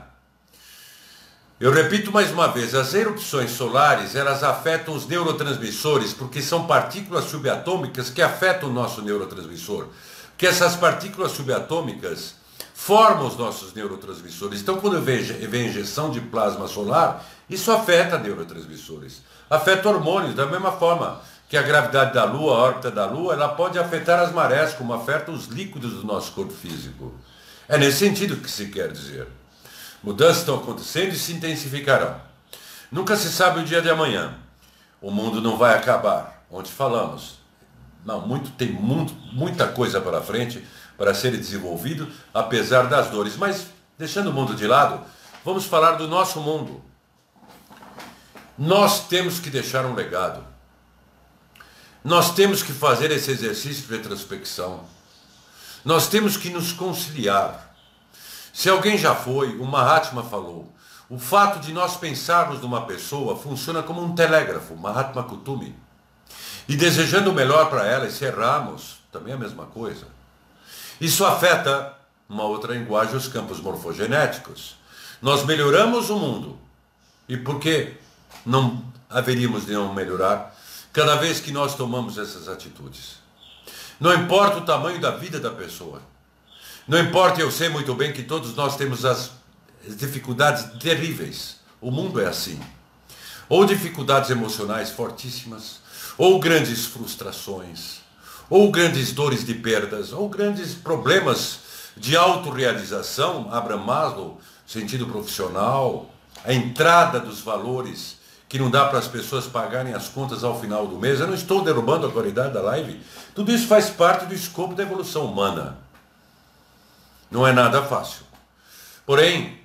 Eu repito mais uma vez, as erupções solares, elas afetam os neurotransmissores, porque são partículas subatômicas que afetam o nosso neurotransmissor. Porque essas partículas subatômicas formam os nossos neurotransmissores. Então, quando vem injeção de plasma solar, isso afeta neurotransmissores. Afeta hormônios, da mesma forma que a gravidade da Lua, a órbita da Lua, ela pode afetar as marés, como afeta os líquidos do nosso corpo físico. É nesse sentido que se quer dizer. Mudanças estão acontecendo e se intensificarão. Nunca se sabe o dia de amanhã. O mundo não vai acabar. Onde falamos. Não, tem muita coisa pela frente para ser desenvolvido, apesar das dores. Mas, deixando o mundo de lado, vamos falar do nosso mundo. Nós temos que deixar um legado. Nós temos que fazer esse exercício de retrospecção. Nós temos que nos conciliar. Se alguém já foi, o Mahatma falou, o fato de nós pensarmos numa pessoa funciona como um telégrafo, Mahatma Kutumi. E desejando o melhor para ela e se errarmos, também é a mesma coisa. Isso afeta, uma outra linguagem, os campos morfogenéticos. Nós melhoramos o mundo. E por que não haveríamos de não melhorar cada vez que nós tomamos essas atitudes? Não importa o tamanho da vida da pessoa. Não importa, eu sei muito bem que todos nós temos as dificuldades terríveis. O mundo é assim. Ou dificuldades emocionais fortíssimas, ou grandes frustrações, ou grandes dores de perdas, ou grandes problemas de autorrealização, Abraham Maslow, sentido profissional, a entrada dos valores que não dá para as pessoas pagarem as contas ao final do mês. Eu não estou derrubando a qualidade da live. Tudo isso faz parte do escopo da evolução humana. Não é nada fácil. Porém,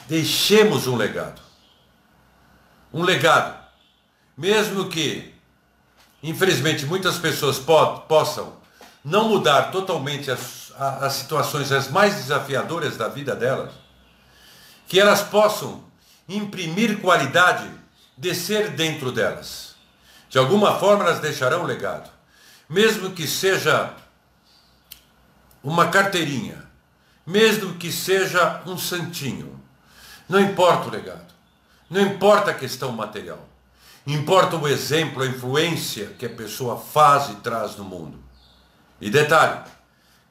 deixemos um legado. Um legado. Mesmo que, infelizmente, muitas pessoas possam não mudar totalmente as situações as mais desafiadoras da vida delas, que elas possam imprimir qualidade, descer dentro delas. De alguma forma elas deixarão um legado. Mesmo que seja uma carteirinha, mesmo que seja um santinho, não importa o legado, não importa a questão material, importa o exemplo, a influência que a pessoa faz e traz no mundo. E detalhe,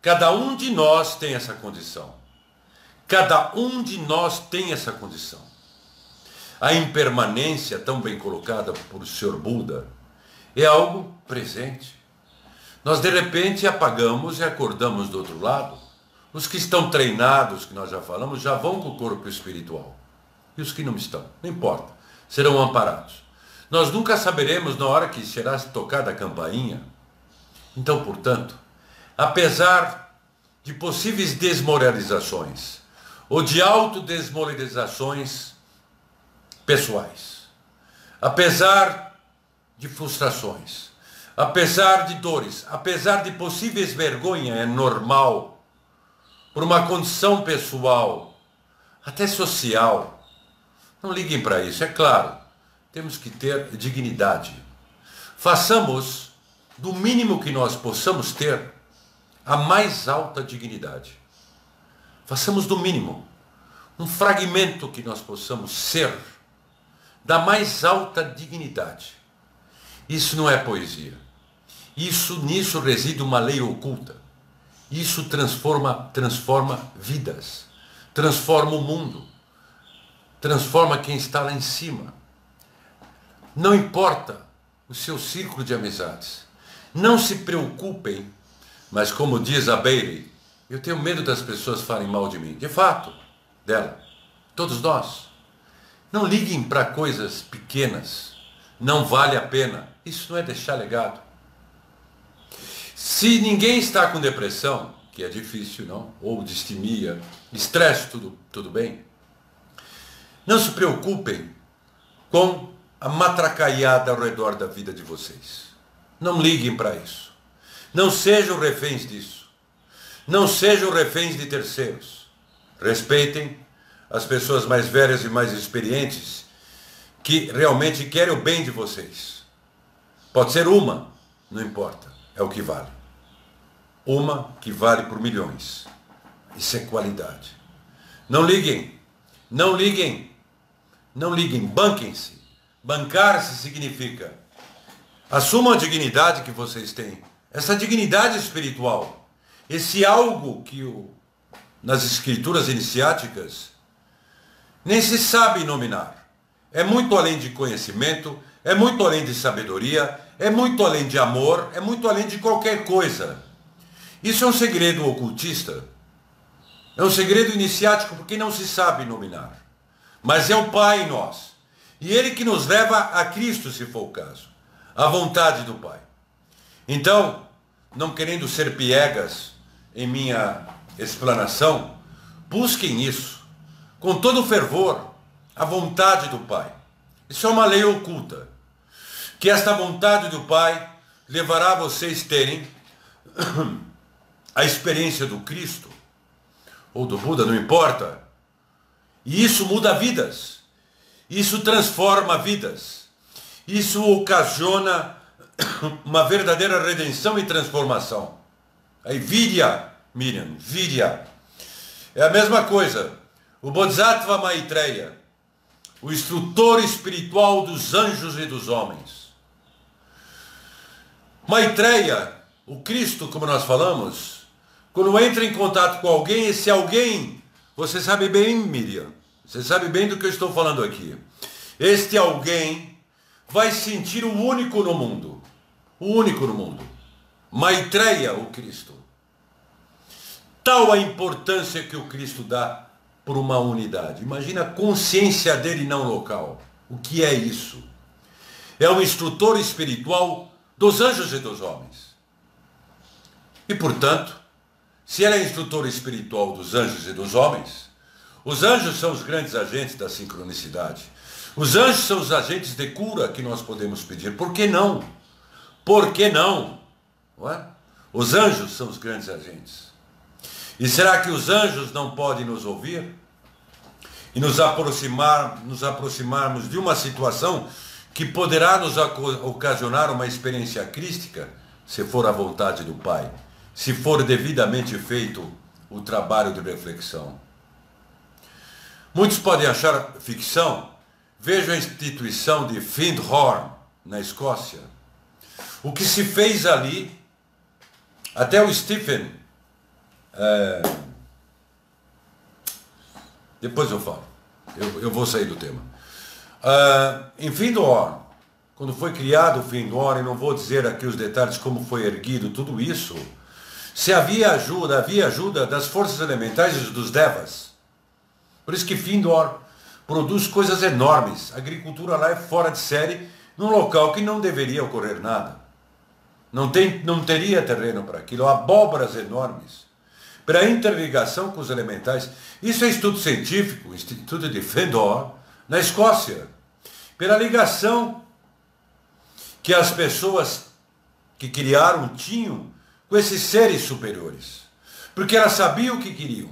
cada um de nós tem essa condição, cada um de nós tem essa condição. A impermanência, tão bem colocada por o Sr. Buda, é algo presente. Nós de repente apagamos e acordamos do outro lado. Os que estão treinados, que nós já falamos, já vão com o corpo espiritual. E os que não estão, não importa, serão amparados. Nós nunca saberemos na hora que será tocada a campainha. Então, portanto, apesar de possíveis desmoralizações, ou de autodesmoralizações pessoais, apesar de frustrações, apesar de dores, apesar de possíveis vergonha, é normal, por uma condição pessoal, até social. Não liguem para isso, é claro, temos que ter dignidade. Façamos do mínimo que nós possamos ter a mais alta dignidade. Façamos do mínimo, um fragmento que nós possamos ser da mais alta dignidade. Isso não é poesia. Nisso reside uma lei oculta. Isso transforma vidas, transforma o mundo, transforma quem está lá em cima. Não importa o seu círculo de amizades. Não se preocupem, mas como diz a Bailey, eu tenho medo das pessoas falem mal de mim. De fato, dela, todos nós. Não liguem para coisas pequenas, não vale a pena. Isso não é deixar legado. Se ninguém está com depressão, que é difícil, não? Ou distimia, estresse, tudo bem? Não se preocupem com a matracaiada ao redor da vida de vocês. Não liguem para isso. Não sejam reféns disso. Não sejam reféns de terceiros. Respeitem as pessoas mais velhas e mais experientes que realmente querem o bem de vocês. Pode ser uma, não importa, é o que vale. Uma que vale por milhões. Isso é qualidade. Não liguem, não liguem, não liguem, banquem-se. Bancar-se significa assumam a dignidade que vocês têm. Essa dignidade espiritual, esse algo que nas escrituras iniciáticas nem se sabe nominar. É muito além de conhecimento, é muito além de sabedoria, é muito além de amor, é muito além de qualquer coisa. Isso é um segredo ocultista. É um segredo iniciático porque não se sabe nominar. Mas é o Pai em nós. E Ele que nos leva a Cristo, se for o caso. A vontade do Pai. Então, não querendo ser piegas em minha explanação, busquem isso, com todo o fervor, a vontade do Pai. Isso é uma lei oculta. Que esta vontade do Pai levará vocês terem a experiência do Cristo, ou do Buda, não importa. E isso muda vidas. Isso transforma vidas. Isso ocasiona uma verdadeira redenção e transformação. Aí Virya, Miriam, Virya. É a mesma coisa. O Bodhisattva Maitreya, o instrutor espiritual dos anjos e dos homens. Maitreya, o Cristo, como nós falamos, quando entra em contato com alguém, esse alguém, você sabe bem, Miriam, você sabe bem do que eu estou falando aqui. Este alguém vai sentir o único no mundo. O único no mundo. Maitreya, o Cristo. Tal a importância que o Cristo dá por uma unidade. Imagina a consciência dele não local. O que é isso? É um instrutor espiritual dos anjos e dos homens. E, portanto, se ele é instrutor espiritual dos anjos e dos homens, os anjos são os grandes agentes da sincronicidade. Os anjos são os agentes de cura que nós podemos pedir. Por que não? Por que não? Não é? Os anjos são os grandes agentes. E será que os anjos não podem nos ouvir? E nos aproximarmos de uma situação que poderá nos ocasionar uma experiência crística, se for a vontade do Pai, se for devidamente feito o trabalho de reflexão. Muitos podem achar ficção. Veja a instituição de Findhorn, na Escócia. O que se fez ali, até o Stephen, depois eu falo, eu vou sair do tema. Em Findhorn, quando foi criado o Findhorn, e não vou dizer aqui os detalhes como foi erguido, tudo isso, se havia ajuda das forças elementais e dos devas. Por isso que Findhorn produz coisas enormes. A agricultura lá é fora de série, num local que não deveria ocorrer nada. Não teria terreno para aquilo. Abóboras enormes. Para interligação com os elementais. Isso é estudo científico, o Instituto de Findhorn, na Escócia. Pela ligação que as pessoas que criaram tinham com esses seres superiores. Porque elas sabiam o que queriam.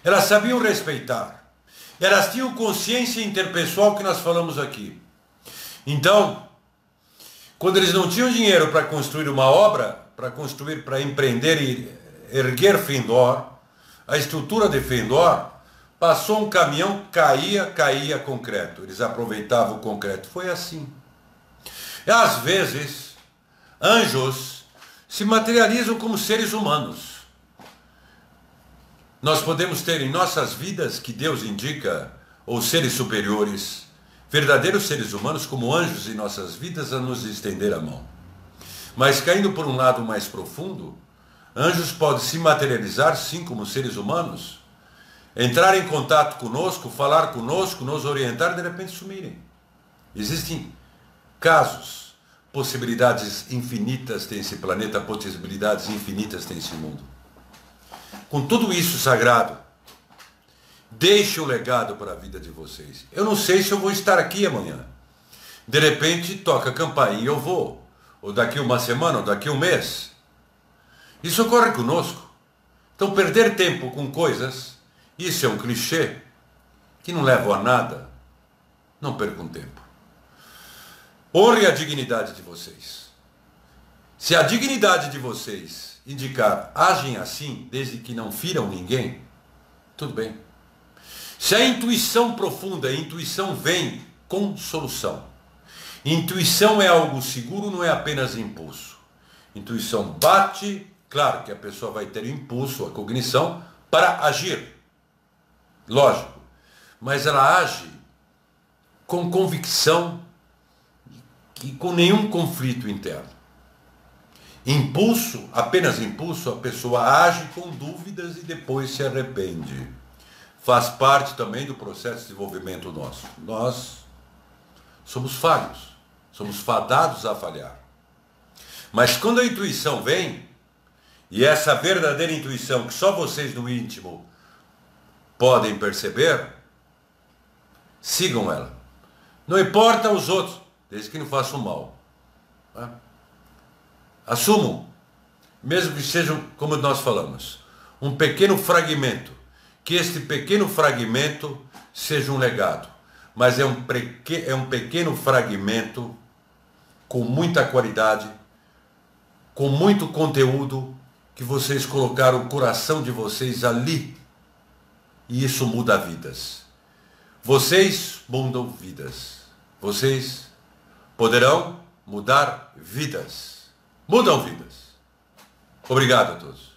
Elas sabiam respeitar. Elas tinham consciência interpessoal que nós falamos aqui. Então, quando eles não tinham dinheiro para construir uma obra, para empreender e erguer Findhorn, a estrutura de Findhorn, passou um caminhão, caía concreto. Eles aproveitavam o concreto. Foi assim. E às vezes, anjos se materializam como seres humanos. Nós podemos ter em nossas vidas, que Deus indica, ou seres superiores, verdadeiros seres humanos como anjos em nossas vidas a nos estender a mão. Mas caindo por um lado mais profundo, anjos podem se materializar sim como seres humanos, entrar em contato conosco, falar conosco, nos orientar e de repente sumirem. Existem casos, possibilidades infinitas tem esse planeta, possibilidades infinitas tem esse mundo. Com tudo isso sagrado, deixe o legado para a vida de vocês. Eu não sei se eu vou estar aqui amanhã. De repente toca a campainha e eu vou. Ou daqui uma semana, ou daqui um mês. Isso ocorre conosco. Então perder tempo com coisas, isso é um clichê, que não levam a nada. Não percam tempo. Honre a dignidade de vocês. Se a dignidade de vocês indicar agem assim, desde que não firam ninguém, tudo bem. Se a intuição profunda, a intuição vem com solução. Intuição é algo seguro, não é apenas impulso. Intuição bate, claro que a pessoa vai ter o impulso, a cognição, para agir. Lógico. Mas ela age com convicção e com nenhum conflito interno. Impulso, apenas impulso, a pessoa age com dúvidas e depois se arrepende. Faz parte também do processo de desenvolvimento nosso. Nós somos falhos, somos fadados a falhar. Mas quando a intuição vem, e essa verdadeira intuição que só vocês no íntimo podem perceber, sigam ela. Não importa os outros, desde que não façam mal. Tá? Assumam, mesmo que sejam, como nós falamos, um pequeno fragmento, que este pequeno fragmento seja um legado, mas é um pequeno fragmento com muita qualidade, com muito conteúdo, que vocês colocaram o coração de vocês ali, e isso muda vidas. Vocês mudam vidas, vocês poderão mudar vidas. Mudam vidas. Obrigado a todos.